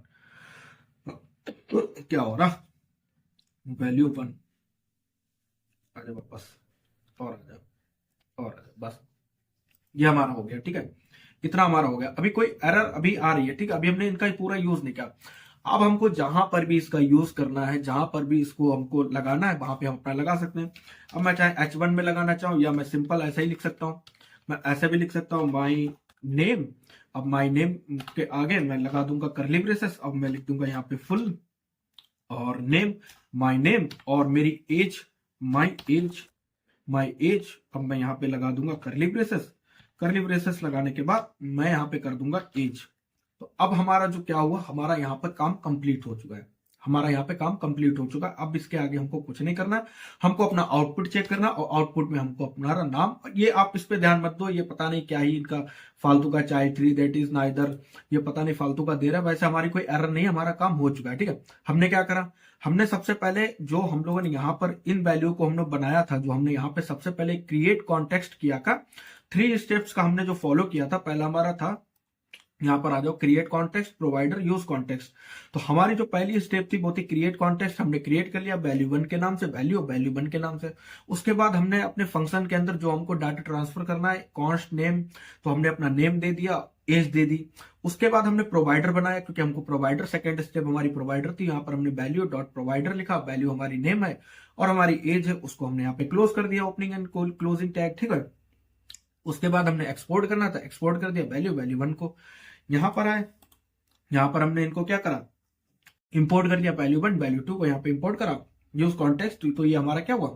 क्या हो रहा, वैल्यू 1 आ जाओ वापस, और आ जाओ, बस ये हमारा हो गया, ठीक है। इतना हमारा हो गया। अभी कोई एरर अभी आ रही है, ठीक है, अभी हमने इनका पूरा यूज नहीं किया। अब हमको जहां पर भी इसका यूज करना है, जहां पर भी इसको हमको लगाना है, वहां पे हम अपना लगा सकते हैं। अब मैं चाहे H1 में लगाना चाहूँ, या मैं सिंपल ऐसा ही लिख सकता हूँ, मैं ऐसे भी लिख सकता हूँ माई नेम। अब माई नेम के आगे मैं लगा दूंगा करली ब्रेसेस, अब मैं लिख दूंगा यहाँ पे फुल और नेम, माई नेम, और मेरी एज, माई एज, अब मैं यहाँ पे लगा दूंगा करली ब्रेसेस। करली ब्रेसेस लगाने के बाद मैं यहाँ पे कर दूंगा एज। तो अब हमारा जो क्या हुआ, हमारा यहाँ पर काम कंप्लीट हो चुका है, हमारा यहाँ पे काम कंप्लीट हो चुका है। अब इसके आगे हमको कुछ नहीं करना है, हमको अपना आउटपुट चेक करना, और आउटपुट में हमको अपना नाम, ये आप इस पे ध्यान मत दो, ये पता नहीं क्या ही इनका फालतू का child tree that is neither, ये पता नहीं फालतू का दे रहा है। वैसे हमारी कोई एरर नहीं, हमारा काम हो चुका है, ठीक है। हमने क्या करा, हमने सबसे पहले जो हम लोगों ने यहाँ पर इन वैल्यू को हमने बनाया था, जो हमने यहाँ पे सबसे पहले क्रिएट कॉन्टेक्स्ट किया था, 3 स्टेप्स का हमने जो फॉलो किया था, पहला हमारा था यहाँ पर आ जाओ create context, provider, use context. तो हमारी जो पहली स्टेप थी वो थी क्रिएट कॉन्टेक्स्ट, हमने क्रिएट कर लिया वैल्यू 1 के नाम से, वैल्यू 1 के नाम से। उसके बाद हमने अपने फंक्शन के अंदर जो हमको डाटा ट्रांसफर करना है, कॉन्स्ट नेम, तो हमने अपना नेम दे दिया, एज दे दी। उसके बाद हमने प्रोवाइडर बनाया, क्योंकि हमको प्रोवाइडर, सेकंड स्टेप हमारी प्रोवाइडर थी, यहाँ पर हमने वैल्यू डॉट प्रोवाइडर लिखा, वैल्यू हमारी नेम है और हमारी एज है, उसको हमने यहाँ पे क्लोज कर दिया, ओपनिंग एंड क्लोजिंग टैग, ठीक है। उसके बाद हमने एक्सपोर्ट करना था, एक्सपोर्ट कर दिया वैल्यू 1 को, यहाँ पर आए, यहाँ पर हमने इनको क्या करा, इंपोर्ट कर दिया वैल्यू 1, वैल्यू 2 को यहाँ पे इंपोर्ट करा, यूज कॉन्टेक्स्ट, तो ये हमारा क्या हुआ,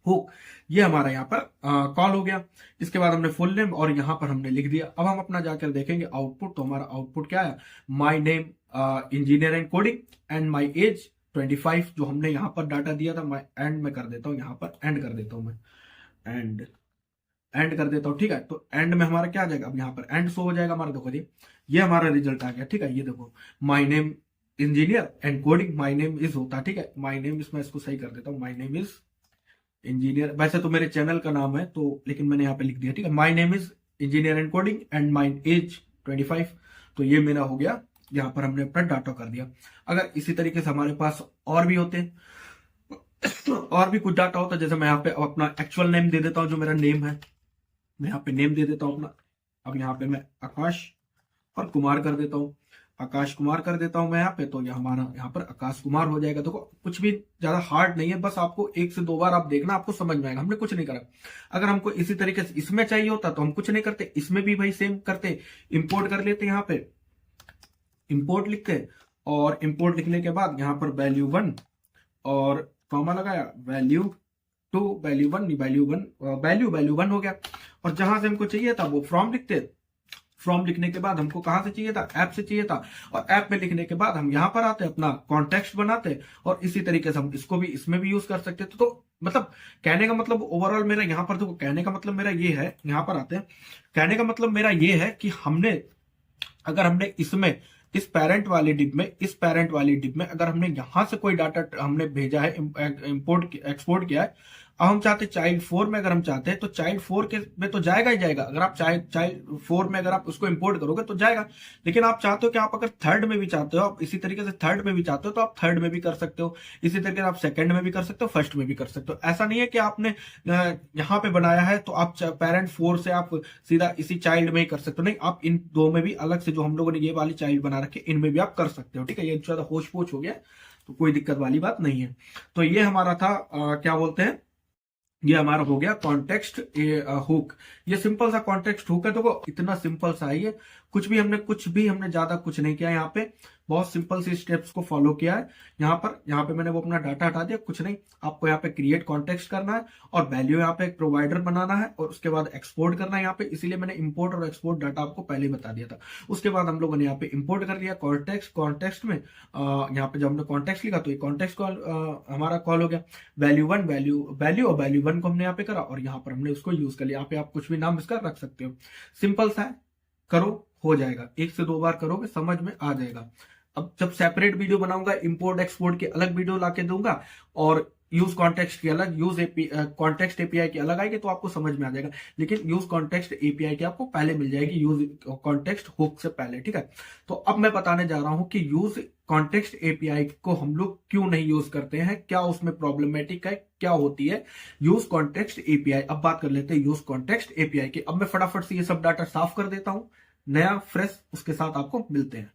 हुक, ये हमारा यहाँ पर कॉल हो गया। इसके बाद हमने फुल नेम और यहाँ पर हमने लिख दिया। अब हम अपना जाकर देखेंगे आउटपुट, तो हमारा आउटपुट क्या है, my name engineer and coding and my age 25, जो हमने यहाँ पर डाटा दिया था। मैं एंड में कर देता हूँ, यहाँ पर एंड कर देता हूँ, मैं एंड कर देता हूँ, ठीक है। तो एंड में हमारा क्या आ जाएगा, अब यहाँ पर एंड शो हो जाएगा हमारा, देखो जी ये हमारा रिजल्ट आ गया, ठीक है। ये देखो my name engineer and coding, my name is होता, ठीक है, माई नेम इज, मैं इसको सही कर देता हूँ, माई नेम इज इंजीनियर, वैसे तो मेरे चैनल का नाम है तो, लेकिन मैंने यहाँ पे लिख दिया, ठीक है, my name is engineer and coding and my age 25, तो ये मेरा हो गया, यहाँ पर हमने अपना डाटा कर दिया। अगर इसी तरीके से हमारे पास और भी होते और भी कुछ डाटा होता, जैसे मैं यहाँ पे अपना एक्चुअल नेम दे देता हूँ, जो मेरा नेम है, मैं यहाँ पे नेम दे देता हूँ अपना। अब यहाँ पे मैं आकाश और कुमार कर देता हूँ। आकाश कुमार कर देता हूं मैं यहाँ पे, तो ये हमारा यहाँ पर आकाश कुमार हो जाएगा। देखो कुछ भी ज्यादा हार्ड नहीं है, बस आपको 1 से 2 बार आप देखना, आपको समझ में आएगा। हमने कुछ नहीं करा। अगर हमको इसी तरीके से इसमें चाहिए होता तो हम कुछ नहीं करते, इसमें भी भाई सेम करते, इंपोर्ट कर लेते यहाँ पे, इंपोर्ट लिखते, और इंपोर्ट लिखने के बाद यहाँ पर वैल्यू 1 और कॉमा लगाया, वैल्यू 2, वैल्यू 1 वैल्यू 1 हो गया। और जहां से हमको चाहिए था वो फ्रॉम लिखते, फ्रॉम लिखने के बाद हमको कहां से चाहिए था, ऐप से चाहिए था, और ऐप में लिखने के बाद हम यहां पर आते, अपना कॉन्टेक्स्ट बनाते, और इसी तरीके से हम इसको भी इसमें भी यूज कर सकते थे। तो मतलब कहने का मतलब ओवरऑल मेरा यहाँ पर, देखो कहने का मतलब मेरा ये है, यहाँ पर आते हैं, कहने का मतलब मेरा ये है कि अगर हमने इसमें इस पेरेंट वाली डिब में अगर हमने यहां से कोई डाटा हमने भेजा है, इंपोर्ट एक्सपोर्ट किया है, अब हम चाहते चाइल्ड 4 में, अगर हम चाहते हैं तो चाइल्ड 4 के में तो जाएगा ही जाएगा। अगर आप चाइल्ड 4 में अगर आप उसको इंपोर्ट करोगे तो जाएगा। लेकिन आप चाहते हो कि आप अगर थर्ड में भी चाहते हो, आप इसी तरीके से थर्ड में भी चाहते हो, तो आप थर्ड में भी कर सकते हो, इसी तरीके से आप सेकंड में भी कर सकते हो, फर्स्ट में भी कर सकते हो। ऐसा नहीं है कि आपने यहाँ पे बनाया है तो आप पेरेंट 4 से आप सीधा इसी चाइल्ड में ही कर सकते हो, नहीं, आप इन दो में भी अलग से, जो हम लोगों ने ये वाली चाइल्ड बना रखी है, इनमें भी आप कर सकते हो। ठीक है, ये ज्यादा होश पोच हो गया तो कोई दिक्कत वाली बात नहीं है। तो ये हमारा था क्या बोलते हैं, ये हमारा हो गया कॉन्टेक्स्ट हुक। ये सिंपल सा कॉन्टेक्स्ट हुक है। देखो इतना सिंपल सा है ये, कुछ भी हमने ज्यादा कुछ नहीं किया यहाँ पे, बहुत सिंपल सी स्टेप्स को फॉलो किया है। यहाँ पे मैंने वो अपना डाटा हटा दिया, कुछ नहीं, आपको यहाँ पे क्रिएट कॉन्टेक्स्ट करना है और वैल्यू यहाँ पे एक प्रोवाइडर बनाना है और उसके बाद एक्सपोर्ट करना है यहाँ पे। इसीलिए मैंने इंपोर्ट और एक्सपोर्ट डाटा आपको पहले ही बता दिया था। उसके बाद हम लोगों ने यहाँ पे इंपोर्ट कर लिया कॉन्टेक्स्ट में, यहाँ पे जब हमने कॉन्टेक्स्ट लिखा तो ये कॉन्टेक्स्ट कॉल हमारा कॉल हो गया। वैल्यू 1 को हमने यहाँ पे करा और यहाँ पर हमने उसको यूज कर लिया। यहाँ पे आप कुछ भी नाम इसका रख सकते हो, सिंपल सा है, करो हो जाएगा। 1 से 2 बार करोगे समझ में आ जाएगा। अब जब सेपरेट वीडियो बनाऊंगा, इंपोर्ट एक्सपोर्ट की अलग वीडियो लाके दूंगा और यूज कॉन्टेक्स्ट की अलग, कॉन्टेक्स्ट एपीआई की अलग आएगी, तो आपको समझ में आ जाएगा। लेकिन यूज कॉन्टेक्स्ट एपीआई की आपको पहले मिल जाएगी, यूज कॉन्टेक्स्ट हुक से पहले। ठीक है, तो अब मैं बताने जा रहा हूं कि यूज कॉन्टेक्स्ट एपीआई को हम लोग क्यों नहीं यूज करते हैं, क्या उसमें प्रॉब्लमेटिक है, क्या होती है यूज कॉन्टेक्स्ट एपीआई। अब बात कर लेते हैं यूज कॉन्टेक्स्ट एपीआई की। अब मैं फटाफट से ये सब डाटा साफ कर देता हूं, नया फ्रेश, उसके साथ आपको मिलते हैं।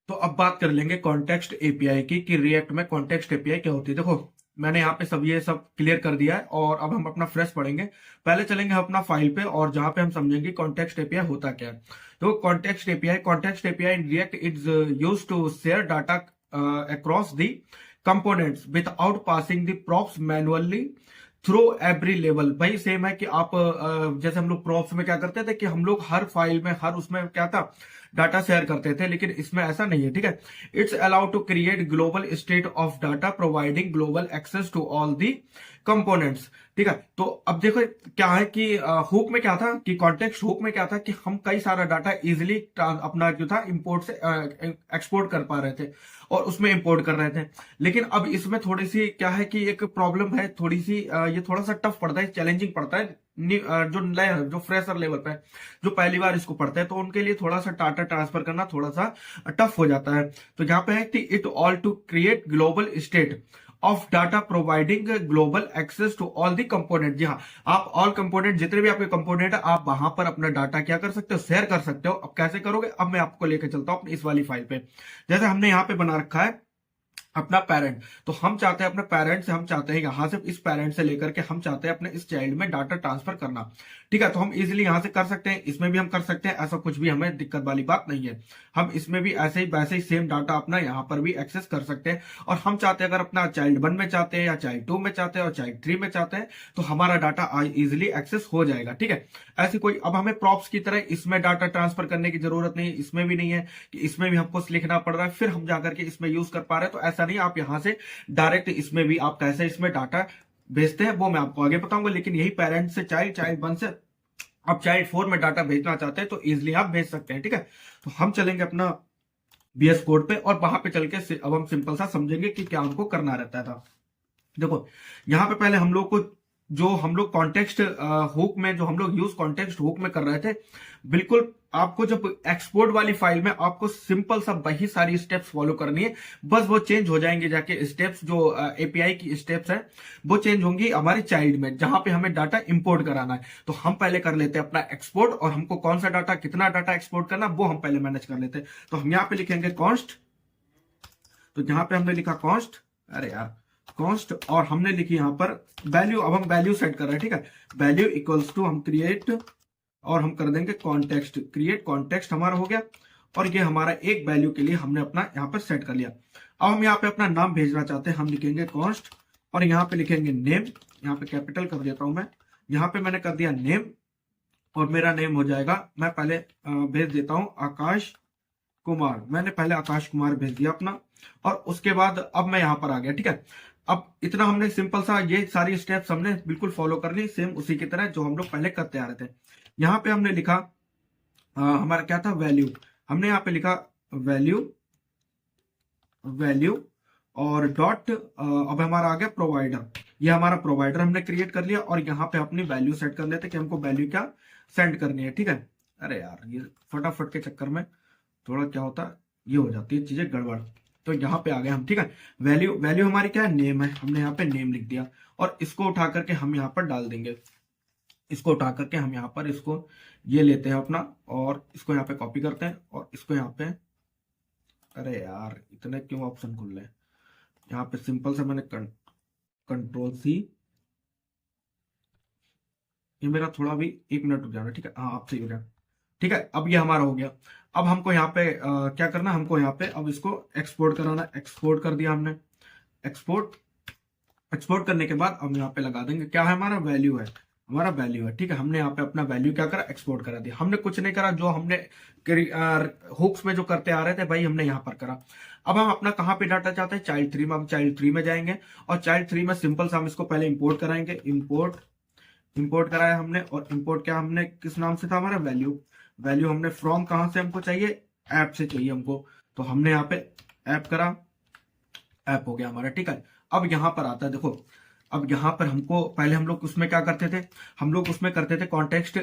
तो अब बात कर लेंगे कॉन्टेक्स्ट एपीआई की, कि रिएक्ट में कॉन्टेक्स्ट एपीआई क्या होती है। देखो मैंने यहाँ पे ये सब क्लियर कर दिया है और अब हम अपना फ्रेश पढ़ेंगे। पहले चलेंगे हम अपना फाइल पे और जहां पे हम समझेंगे कॉन्टेक्स्ट एपीआई होता क्या है। तो context API in React is used to share data across the components without passing the props manually through every level. भाई सेम है कि आप जैसे हम लोग प्रॉप्स में क्या करते थे कि हम लोग हर फाइल में, हर उसमें क्या था, डाटा शेयर करते थे, लेकिन इसमें ऐसा नहीं है। ठीक है, it's allowed to create global state of data providing global access to all the components. ठीक है, तो अब देखो क्या है कि हुक में क्या था, कि कॉन्टेक्स्ट हुक में क्या था कि हम कई सारा डाटा इजिली अपना जो था इंपोर्ट से एक्सपोर्ट कर पा रहे थे और उसमें इंपोर्ट कर रहे थे। लेकिन अब इसमें थोड़ी सी क्या है कि एक प्रॉब्लम है, थोड़ी सी ये थोड़ा सा टफ पड़ता है, चैलेंजिंग पड़ता है। जो फ्रेशर लेवल पे जो पहली बार इसको पढ़ते हैं तो उनके लिए थोड़ा सा डाटा ट्रांसफर करना थोड़ा सा टफ हो जाता है। तो यहाँ पे है कि it all to create global state of data providing global access to all the component. जी हाँ, आप ऑल कंपोनेंट, जितने भी आपके कंपोनेंट है, आप वहां पर अपना डाटा क्या कर सकते हो, शेयर कर सकते हो। अब कैसे करोगे, अब मैं आपको लेकर चलता हूं इस वाली फाइल पे। जैसे हमने यहाँ पे बना रखा है अपना पेरेंट, तो हम चाहते हैं अपने पेरेंट से, हम चाहते हैं यहां से, इस पेरेंट से लेकर के हम चाहते हैं अपने इस चाइल्ड में डाटा ट्रांसफर करना। ठीक है, तो हम इजीली यहां से कर सकते हैं, इसमें भी हम कर सकते हैं, ऐसा कुछ भी हमें दिक्कत वाली बात नहीं है। हम इसमें भी ऐसे ही वैसे ही सेम डाटा अपना यहां पर भी एक्सेस कर सकते हैं। और हम चाहते हैं अगर अपना चाइल्ड 1 में चाहते हैं या चाइल्ड 2 में चाहते हैं और चाइल्ड 3 में चाहते हैं तो हमारा डाटा इजिली एक्सेस हो जाएगा। ठीक है, ऐसी कोई अब हमें प्रॉप्स की तरह इसमें डाटा ट्रांसफर करने की जरूरत नहीं है, इसमें भी नहीं है कि इसमें भी हमको लिखना पड़ रहा है फिर हम जाकर के इसमें यूज कर पा रहे हैं। तो ऐसा नहीं, आप यहां से डायरेक्ट इसमें भी आप कैसे इसमें डाटा भेजते हैं वो मैं आपको आगे बताऊंगा। लेकिन यही पेरेंट से चाइल्ड 1 से आप चाइल्ड 4 में डाटा भेजना चाहते हैं तो इजिली आप भेज सकते हैं। ठीक है, तो हम चलेंगे अपना बीएस कोड पे और वहां पे चल के अब हम सिंपल सा समझेंगे कि क्या हमको करना रहता था। देखो यहां पे पहले हम लोग को जो हम लोग कॉन्टेक्स्ट हुक में, जो हम लोग यूज कॉन्टेक्स्ट हुक में कर रहे थे, बिल्कुल आपको जब एक्सपोर्ट वाली फाइल में आपको सिंपल सा वही सारी स्टेप्स फॉलो करनी है, बस वो चेंज हो जाएंगे जाके स्टेप्स, जो एपीआई की स्टेप्स है वो चेंज होंगी हमारे चाइल्ड में, जहां पे हमें डाटा इंपोर्ट कराना है। तो हम पहले कर लेते हैं अपना एक्सपोर्ट, और हमको कौन सा डाटा, कितना डाटा एक्सपोर्ट करना वो हम पहले मैनेज कर लेते हैं। तो हम यहाँ पे लिखेंगे कॉन्स्ट, तो जहां पे हमने लिखा कॉन्स्ट, अरे यार कॉन्स्ट, और हमने लिखी यहां पर वैल्यू। अब हम वैल्यू सेट कर रहे हैं, ठीक है, वैल्यू इक्वल्स टू हम क्रिएट, और हम कर देंगे कॉन्टेक्स्ट, क्रिएट कॉन्टेक्स्ट हमारा हो गया। और ये हमारा एक वैल्यू के लिए हमने अपना यहाँ पर सेट कर लिया। अब हम यहाँ पे अपना नाम भेजना चाहते हैं, हम लिखेंगे कॉन्स्ट, और यहाँ पे लिखेंगे नेम, यहाँ पे कैपिटल कर देता हूं मैं, यहाँ पे मैंने कर दिया नेम, और मेरा नेम हो जाएगा, मैं पहले भेज देता हूं आकाश कुमार, मैंने पहले आकाश कुमार भेज दिया अपना, और उसके बाद अब मैं यहाँ पर आ गया, ठीक है। अब इतना हमने सिंपल सा ये सारी स्टेप्स हमने बिल्कुल फॉलो कर ली, सेम उसी की तरह जो हम लोग पहले करते आ रहे थे। यहाँ पे हमने लिखा हमारा क्या था, वैल्यू, हमने यहाँ पे लिखा वैल्यू, वैल्यू और डॉट, अब हमारा आ गया प्रोवाइडर, ये हमारा प्रोवाइडर हमने क्रिएट कर लिया, और यहाँ पे अपनी वैल्यू सेट कर लेते कि हमको वैल्यू क्या सेंड करनी है, ठीक है। अरे यार ये फटाफट के चक्कर में थोड़ा क्या होता है, ये हो जाती है चीजें गड़बड़। तो यहाँ पे आ गए हम, ठीक है। वैल्यू, वैल्यू हमारी क्या है, नेम है, हमने यहाँ पे नेम लिख दिया, और इसको उठा करके हम यहाँ पर डाल देंगे, इसको उठा करके हम यहाँ पर इसको ये लेते हैं अपना, और इसको यहाँ पे कॉपी करते हैं, और इसको यहाँ पे, अरे यार इतने क्यों ऑप्शन खुल रहे हैं, यहाँ पे सिंपल से मैंने कंट्रोल सी, ये मेरा थोड़ा भी 1 मिनट रुक जाना, ठीक है, हाँ आप सही हो गया, ठीक है। अब ये हमारा हो गया। अब हमको यहाँ पे क्या करना, हमको यहाँ पे अब इसको एक्सपोर्ट कराना, एक्सपोर्ट कर दिया हमने, एक्सपोर्ट, एक्सपोर्ट करने के बाद हम यहाँ पे लगा देंगे, क्या है हमारा वैल्यू है, हमारा वैल्यू है, ठीक है। हमने यहाँ पे अपना वैल्यू क्या करा, एक्सपोर्ट करा दिया, हमने कुछ नहीं करा, जो हमने हुक्स में जो करते आ रहे थे भाई हमने यहाँ पर करा। अब हम अपना कहाँ पे डाटा चाहते हैं, चाइल्ड 3 में, हम चाइल्ड 3 में जाएंगे, और चाइल्ड 3 में सिंपल सा हम इसको पहले इंपोर्ट कराएंगे, इंपोर्ट, इंपोर्ट कराया हमने, और इंपोर्ट क्या हमने किस नाम से था हमारा, वैल्यू, वैल्यू हमने फ्रॉम कहां से हमको चाहिए, ऐप से चाहिए हमको, तो हमने यहाँ पे ऐप करा, ऐप हो गया हमारा, ठीक है। अब यहाँ पर आता है देखो, अब यहाँ पर हमको पहले हम लोग उसमें क्या करते थे, हम लोग उसमें करते थे कॉन्टेक्स्ट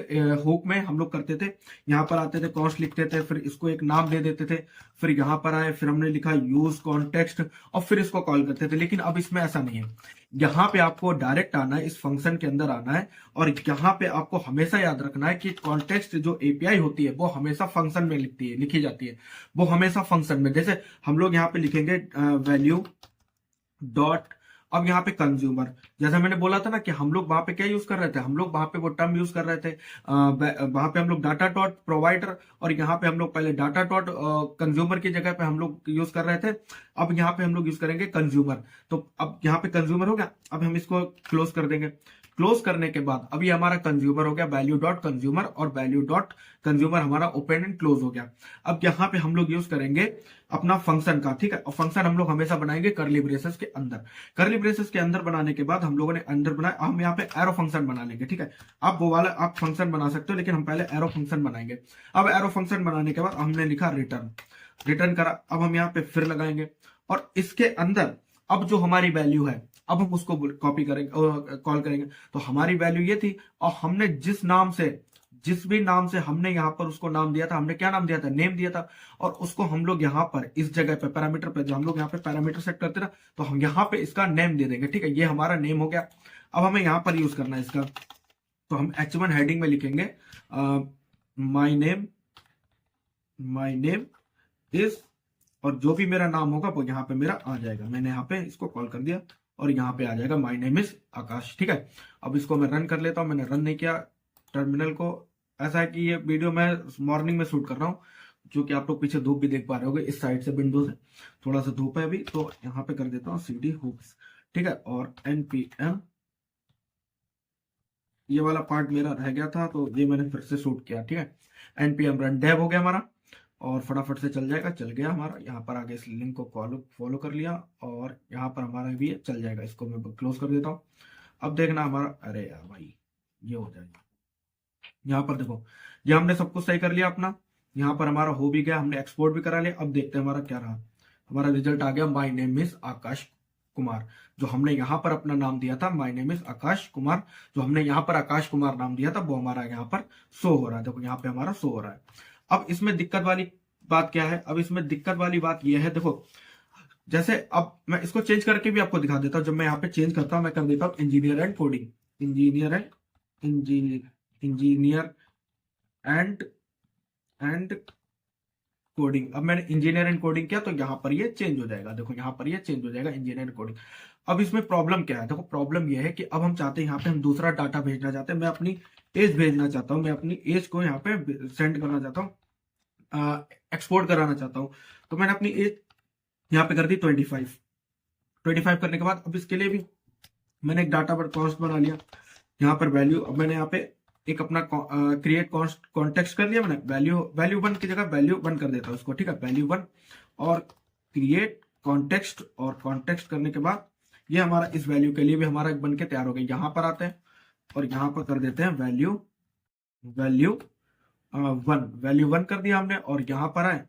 हुक में हम लोग करते थे, यहाँ पर आते थे कॉस्ट लिखते थे, फिर इसको एक नाम दे देते थे, फिर यहाँ पर आए, फिर हमने लिखा यूज कॉन्टेक्स्ट, और फिर इसको कॉल करते थे। लेकिन अब इसमें ऐसा नहीं है, यहाँ पे आपको डायरेक्ट आना है, इस फंक्शन के अंदर आना है, और यहाँ पे आपको हमेशा याद रखना है कि कॉन्टेक्स्ट जो एपीआई होती है वो हमेशा फंक्शन में लिखी जाती है, वो हमेशा फंक्शन में। जैसे हम लोग यहाँ पे लिखेंगे वैल्यू डॉट, अब यहाँ पे कंज्यूमर, जैसा मैंने बोला था ना कि हम लोग वहां पे क्या यूज कर रहे थे, हम लोग वहां पे वो टर्म यूज कर रहे थे, वहां पे हम लोग डाटा डॉट प्रोवाइडर, और यहाँ पे हम लोग पहले डाटा डॉट कंज्यूमर की जगह पे हम लोग यूज कर रहे थे, अब यहाँ पे हम लोग यूज करेंगे कंज्यूमर। तो अब यहाँ पे कंज्यूमर हो गया, अब हम इसको क्लोज कर देंगे, क्लोज करने के बाद अब ये हमारा कंज्यूमर हो गया, वैल्यू डॉट कंज्यूमर, और वैल्यू डॉट कंज्यूमर हमारा ओपन एंड क्लोज हो गया। अब यहाँ पे हम लोग यूज करेंगे अपना फंक्शन का, ठीक है, और फंक्शन हम लोग हमेशा बनाएंगे करली ब्रेसेस के अंदर, करली ब्रेसेस के अंदर बनाने के बाद हम लोगों ने अंदर बनाया, हम यहाँ पे एरो फंक्शन बना लेंगे, ठीक है। आप वो वाला आप फंक्शन बना सकते हो, लेकिन हम पहले एरो फंक्शन बनाएंगे। अब एरो फंक्शन बनाने के बाद हमने लिखा रिटर्न, रिटर्न करा, अब हम यहाँ पे फिर लगाएंगे, और इसके अंदर अब जो हमारी वैल्यू है अब हम उसको कॉपी करेंगे, कॉल करेंगे। तो हमारी वैल्यू ये थी, और हमने जिस नाम से, जिस भी नाम से हमने यहाँ पर उसको नाम दिया था, हमने क्या नाम दिया था, नेम दिया था, और उसको हम लोग यहाँ पर इस जगह पे पैरामीटर पे, जो हम लोग यहाँ पे पैरामीटर सेट करते ना, तो हम यहाँ पे इसका नेम दे देंगे, ठीक है, ये हमारा नेम हो गया। अब हमें यहाँ पर यूज करना है इसका, तो हम H1 हेडिंग में लिखेंगे my name, my name is, और जो भी मेरा नाम होगा वो यहाँ पे मेरा आ जाएगा, मैंने यहाँ पे इसको कॉल कर दिया, और यहाँ पे आ जाएगा माई नेम इज आकाश, ठीक है। अब इसको मैं रन कर लेता हूँ, मैंने रन नहीं किया टर्मिनल को, ऐसा है कि ये वीडियो मैं मॉर्निंग में शूट कर रहा हूँ, जो कि आप लोग पीछे धूप भी देख पा रहे होगे, इस साइड से विंडो से थोड़ा सा धूप है अभी, तो यहाँ पे कर देता हूँ cd hooks, ठीक है, और npm, ये वाला पार्ट मेरा रह गया था तो ये मैंने फिर से शूट किया, ठीक है। npm रन डेव हो गया हमारा, और फटाफट से चल जाएगा, चल गया हमारा, यहाँ पर आगे इस लिंक को फॉलो कर लिया, और यहाँ पर हमारा भी चल जाएगा, इसको मैं क्लोज कर देता हूँ। अब देखना हमारा, अरे यार भाई ये हो जाएगा, यहाँ पर देखो ये हमने सब कुछ सही कर लिया अपना, यहाँ पर हमारा हो भी गया, हमने एक्सपोर्ट भी करा लिया। अब देखते हैं हमारा क्या रहा, हमारा रिजल्ट आ गया my name is Akash Kumar, जो हमने यहाँ पर अपना नाम दिया था my name is Akash Kumar, जो हमने यहाँ पर आकाश कुमार नाम दिया था वो हमारा यहाँ पर शो हो रहा है, देखो यहाँ पे हमारा शो हो रहा है। अब इसमें दिक्कत वाली बात क्या है, अब इसमें दिक्कत वाली बात यह है, देखो जैसे अब मैं इसको चेंज करके भी आपको दिखा देता हूँ। जब मैं यहाँ पे चेंज करता हूँ, मैं कर देता हूँ engineer and coding, engineer and engineer and coding. अब मैंने इंजीनियर एंड कोडिंग किया तो यहाँ पर ये चेंज हो जाएगा, देखो यहाँ पर ये चेंज हो जाएगा इंजीनियर एंड कोडिंग। अब इसमें प्रॉब्लम क्या है, देखो प्रॉब्लम ये है कि अब हम चाहते हैं यहाँ पे हम दूसरा डाटा भेजना चाहते हैं, मैं अपनी एज भेजना चाहता हूँ, मैं अपनी एज को यहाँ पे सेंड करना चाहता हूँ, एक्सपोर्ट कराना चाहता हूँ। तो मैंने अपनी एज यहाँ पे कर दी 25 करने के बाद अब इसके लिए भी मैंने एक डाटा पर कॉस्ट बना लिया, यहाँ पर वैल्यू, अब मैंने यहाँ पे एक अपना क्रिएट कॉन्टेक्स्ट कर लिया मैंने, वैल्यू 1 की जगह वैल्यू 1 कर देता हूँ इसको, ठीक है, वैल्यू 1 और क्रिएट कॉन्टेक्स्ट, और कॉन्टेक्स्ट करने के बाद ये हमारा इस वैल्यू के लिए भी हमारा बन के तैयार हो गया। यहाँ पर आते हैं और यहाँ पर कर देते हैं वैल्यू 1 कर दिया हमने, और यहाँ पर आए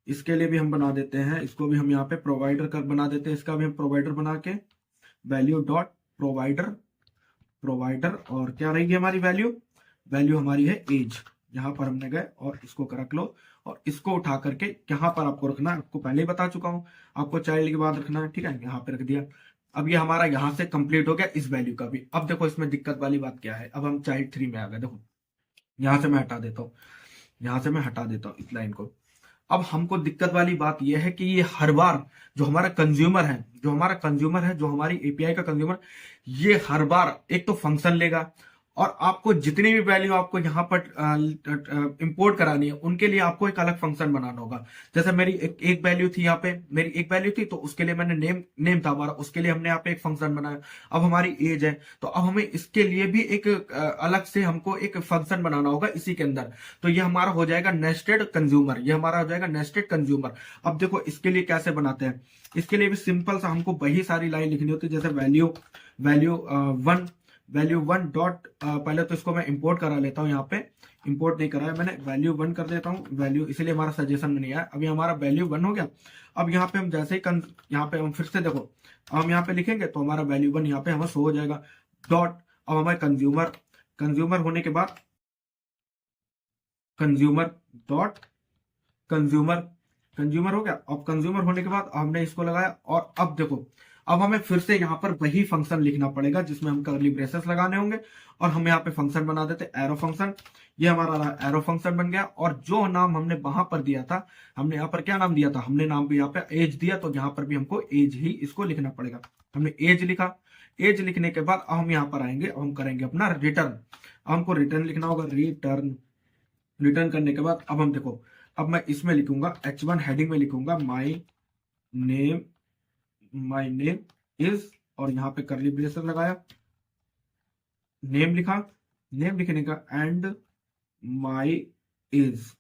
इसके लिए भी हम बना देते हैं, इसको भी हम यहाँ पे प्रोवाइडर कर बना देते हैं, इसका भी हम प्रोवाइडर बना के वैल्यू डॉट प्रोवाइडर और क्या रहेगी हमारी वैल्यू हमारी है एज। यहाँ पर हमने गए और इसको रख लो, और इसको उठा करके यहाँ पर आपको रखना है, आपको पहले ही बता चुका हूँ, आपको चाइल्ड के बाद रखना है, ठीक है, यहाँ पे रख दिया। अब ये हमारा यहाँ से कंप्लीट हो गया इस वैल्यू का भी। अब देखो इसमें दिक्कत वाली बात क्या है, अब हम चाइल्ड 3 में आ गए, देखो यहाँ से मैं हटा देता हूँ, यहाँ से मैं हटा देता हूँ इस लाइन को। अब हमको दिक्कत वाली बात यह है कि ये हर बार जो हमारा कंज्यूमर है, जो हमारी एपीआई का कंज्यूमर, ये हर बार एक तो फंक्शन लेगा, और आपको जितनी भी वैल्यू आपको यहाँ पर इंपोर्ट करानी है उनके लिए आपको एक अलग फंक्शन बनाना होगा। जैसे मेरी एक वैल्यू थी, यहाँ पे मेरी एक वैल्यू थी, तो उसके लिए मैंने नेम था हमारा, उसके लिए हमने यहाँ पे एक फंक्शन बनाया। अब हमारी एज है, तो अब हमें इसके लिए भी एक अलग से हमको एक फंक्शन बनाना होगा इसी के अंदर। तो ये हमारा हो जाएगा नेस्टेड कंज्यूमर, ये हमारा हो जाएगा नेस्टेड कंज्यूमर। अब देखो इसके लिए कैसे बनाते हैं, इसके लिए भी सिंपल सा हमको वही सारी लाइन लिखनी होती है, जैसे वैल्यू वन डॉट, पहले तो इसको मैं इंपोर्ट करा लेता हूँ, यहाँ पे इंपोर्ट नहीं कराया मैंने, वैल्यू 1 कर देता हूँ वैल्यू, इसलिए हमारा सजेशन में नहीं आया। अभी हमारा वैल्यू 1 हो गया। अब यहाँ पे हम जैसे ही यहाँ पे हम फिर से देखो, हम यहाँ पे लिखेंगे तो हमारा वैल्यू 1 यहाँ पे हमें शो हो जाएगा डॉट। अब हमारे कंज्यूमर होने के बाद कंज्यूमर डॉट कंज्यूमर हो गया। अब कंज्यूमर होने के बाद हमने इसको लगाया, और अब देखो अब हमें फिर से यहाँ पर वही फंक्शन लिखना पड़ेगा जिसमें हम कर्ली ब्रेसेस लगाने होंगे, और हम यहाँ पे फंक्शन बना देते एरो फंक्शन। ये हमारा एरो फंक्शन बन गया, और जो नाम हमने वहां पर दिया था, हमने यहाँ पर क्या नाम दिया था, हमने नाम भी यहाँ पे एज दिया, तो यहाँ पर भी हमको एज ही इसको लिखना पड़ेगा। हमने एज लिखा, एज लिखने के बाद अब हम यहाँ पर आएंगे, हम करेंगे अपना रिटर्न। हमको रिटर्न लिखना होगा, रिटर्न करने के बाद अब हम देखो, अब मैं इसमें लिखूंगा H1 हेडिंग में लिखूंगा माई नेम इज, और यहाँ पे करली ब्रेसेस लगाया, नेम लिखा, नेम लिखने का एंड माई एज,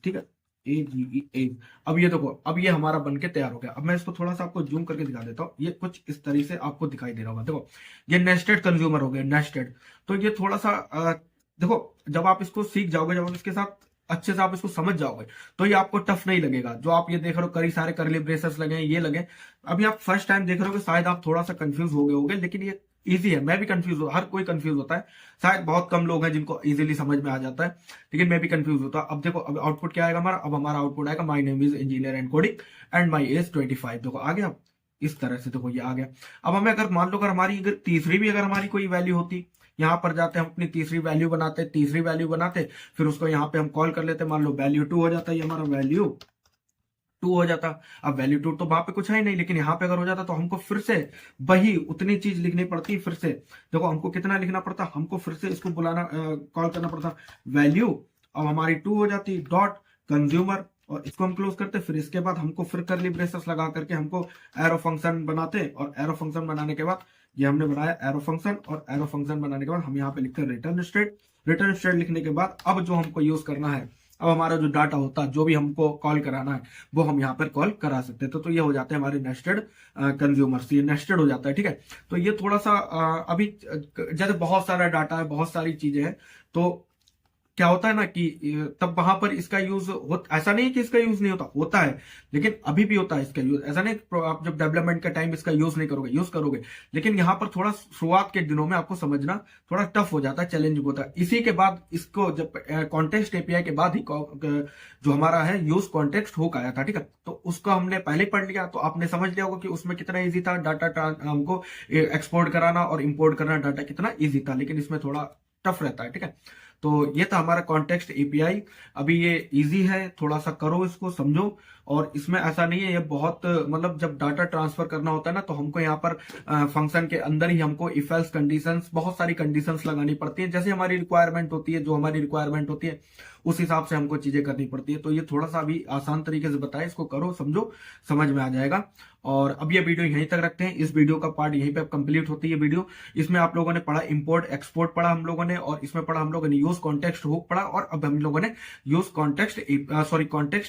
ठीक है, एज। अब ये देखो, अब ये हमारा बनके तैयार हो गया। अब मैं इसको थोड़ा सा आपको जूम करके दिखा देता हूँ, ये कुछ इस तरीके से आपको दिखाई दे रहा होगा। देखो ये नेस्टेड कंज्यूमर हो गया, नेस्टेड। तो ये थोड़ा सा देखो, जब आप इसको सीख जाओगे, जब आप इसके साथ अच्छे से आप इसको समझ जाओगे, तो ये आपको टफ नहीं लगेगा। जो आप ये देख रहे हो, कई सारे करली ब्रेसेस लगे हैं, ये लगे, अभी आप फर्स्ट टाइम देख रहे हो, शायद आप थोड़ा सा कंफ्यूज हो गए होंगे, लेकिन ये इजी है। मैं भी कंफ्यूज हूँ, हर कोई कंफ्यूज होता है, शायद बहुत कम लोग हैं जिनको इजीली समझ में आ जाता है, लेकिन मैं भी कंफ्यूज होता। अब देखो, अब आउटपुट क्या आएगा हमारा, अब हमारा आउटपुट आएगा my name is engineer and coding and my age 25। देखो आ गया, इस तरह से देखो ये आ गया। अब हमें अगर मान लो अगर हमारी अगर तीसरी भी अगर हमारी कोई वैल्यू होती, यहाँ पर जाते हम अपनी तीसरी वैल्यू बनाते, फिर उसको यहाँ पे हम कॉल कर लेते, मान लो वैल्यू 2 हो जाता है, ये हमारा वैल्यू 2 हो जाता। अब वैल्यू 2 तो वहां पे कुछ है ही नहीं, लेकिन यहाँ पे अगर हो जाता तो हमको फिर से वही उतनी चीज लिखनी पड़ती। फिर से देखो हमको कितना लिखना पड़ता, हमको फिर से इसको बुलाना, कॉल करना पड़ता वैल्यू। अब हमारी 2 हो जाती डॉट कंज्यूमर, और इसको हम क्लोज करते। फिर इसके बाद हमको फिर करली ब्रेसेस लगा करके हमको एरो फंक्शन बनाते, और एरो फंक्शन बनाने के बाद ये हमने बनाया एरो फंक्शन, और एरो फंक्शन बनाने के बाद हम यहाँ पे लिखते हैं रिटर्न स्टेट लिखने के बाद अब जो हमको यूज करना है, अब हमारा जो डाटा होता है, जो भी हमको कॉल कराना है, वो हम यहाँ पर कॉल करा सकते हैं। तो ये हो जाते हैं हमारे नेस्टेड कंज्यूमर्स, ये नेस्टेड हो जाता है, ठीक है। तो ये थोड़ा सा अभी जैसे बहुत सारा डाटा है, बहुत सारी चीजें हैं, तो क्या होता है ना कि तब वहां पर इसका यूज ऐसा नहीं है कि इसका यूज नहीं होता, होता है, लेकिन अभी भी होता है इसका यूज। ऐसा नहीं आप जब डेवलपमेंट का टाइम इसका यूज नहीं करोगे, यूज करोगे, लेकिन यहाँ पर थोड़ा शुरुआत के दिनों में आपको समझना थोड़ा टफ हो जाता है, चैलेंजिंग होता है। इसी के बाद इसको जब कॉन्टेक्स्ट एपीआई के बाद ही जो हमारा है यूज कॉन्टेक्स्ट हुक आया था, ठीक है, तो उसको हमने पहले पढ़ लिया, तो आपने समझ लिया होगा कि उसमें कितना ईजी था डाटा हमको एक्सपोर्ट कराना और इंपोर्ट करना डाटा कितना ईजी था, लेकिन इसमें थोड़ा टफ रहता है, ठीक है। तो ये था हमारा कॉन्टेक्स्ट एपीआई। अभी ये इजी है, थोड़ा सा करो, इसको समझो। और इसमें ऐसा नहीं है, ये बहुत मतलब जब डाटा ट्रांसफर करना होता है ना, तो हमको यहाँ पर फंक्शन के अंदर ही हमको इफ एल्स कंडीशंस, बहुत सारी कंडीशंस लगानी पड़ती है, जैसे हमारी रिक्वायरमेंट होती है, जो हमारी रिक्वायरमेंट होती है उस हिसाब से हमको चीजें करनी पड़ती है। तो ये थोड़ा सा अभी आसान तरीके से बताया, इसको करो, समझो, समझ में आ जाएगा। और अब ये वीडियो यहीं तक रखते हैं, इस वीडियो का पार्ट यहीं पे कंप्लीट होती है वीडियो। इसमें आप लोगों ने पढ़ा इंपोर्ट एक्सपोर्ट पढ़ा हम लोगों ने, और इसमें पढ़ा हम लोगों ने यूज कॉन्टेक्स्ट हुक पढ़ा, और अब हम लोगों ने यूज कॉन्टेक्स्ट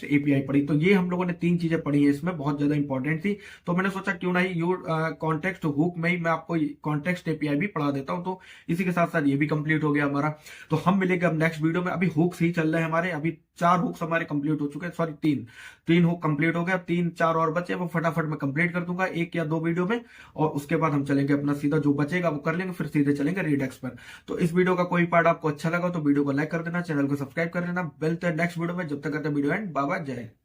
एपीआई पढ़ी। तो ये हम लोगों ने 3 चीजें पढ़ी है, इसमें बहुत ज्यादा इंपॉर्टेंट थी। तो मैंने सोचा क्यों ना ही कॉन्टेक्स्ट हुक में ही मैं आपको कॉन्टेक्स्ट एपीआई भी पढ़ा देता हूं। तो इसी के साथ साथ ये भी कंप्लीट हो गया हमारा। तो हम मिलेंगे अब नेक्स्ट वीडियो में। अभी हुक्स ही चल रहे हैं हमारे, अभी 4 हुक्स हमारे कंप्लीट हो चुके हैं, सॉरी 3 हुक कंप्लीट हो गया, 3-4 और बचे, वो फटाफट मैं कंप्लीट कर दूंगा 1 या 2 वीडियो में। और उसके बाद हम चलेंगे अपना सीधा, जो बचेगा वो कर लेंगे, फिर सीधे चलेंगे रीडेक्स पर। तो इस वीडियो का कोई पार्ट आपको अच्छा लगा तो वीडियो को लाइक कर देना, चैनल को सब्सक्राइब कर देना, मिलते हैं नेक्स्ट वीडियो में। जब तक करते वीडियो एंड, बाय बाय, जय हिंद।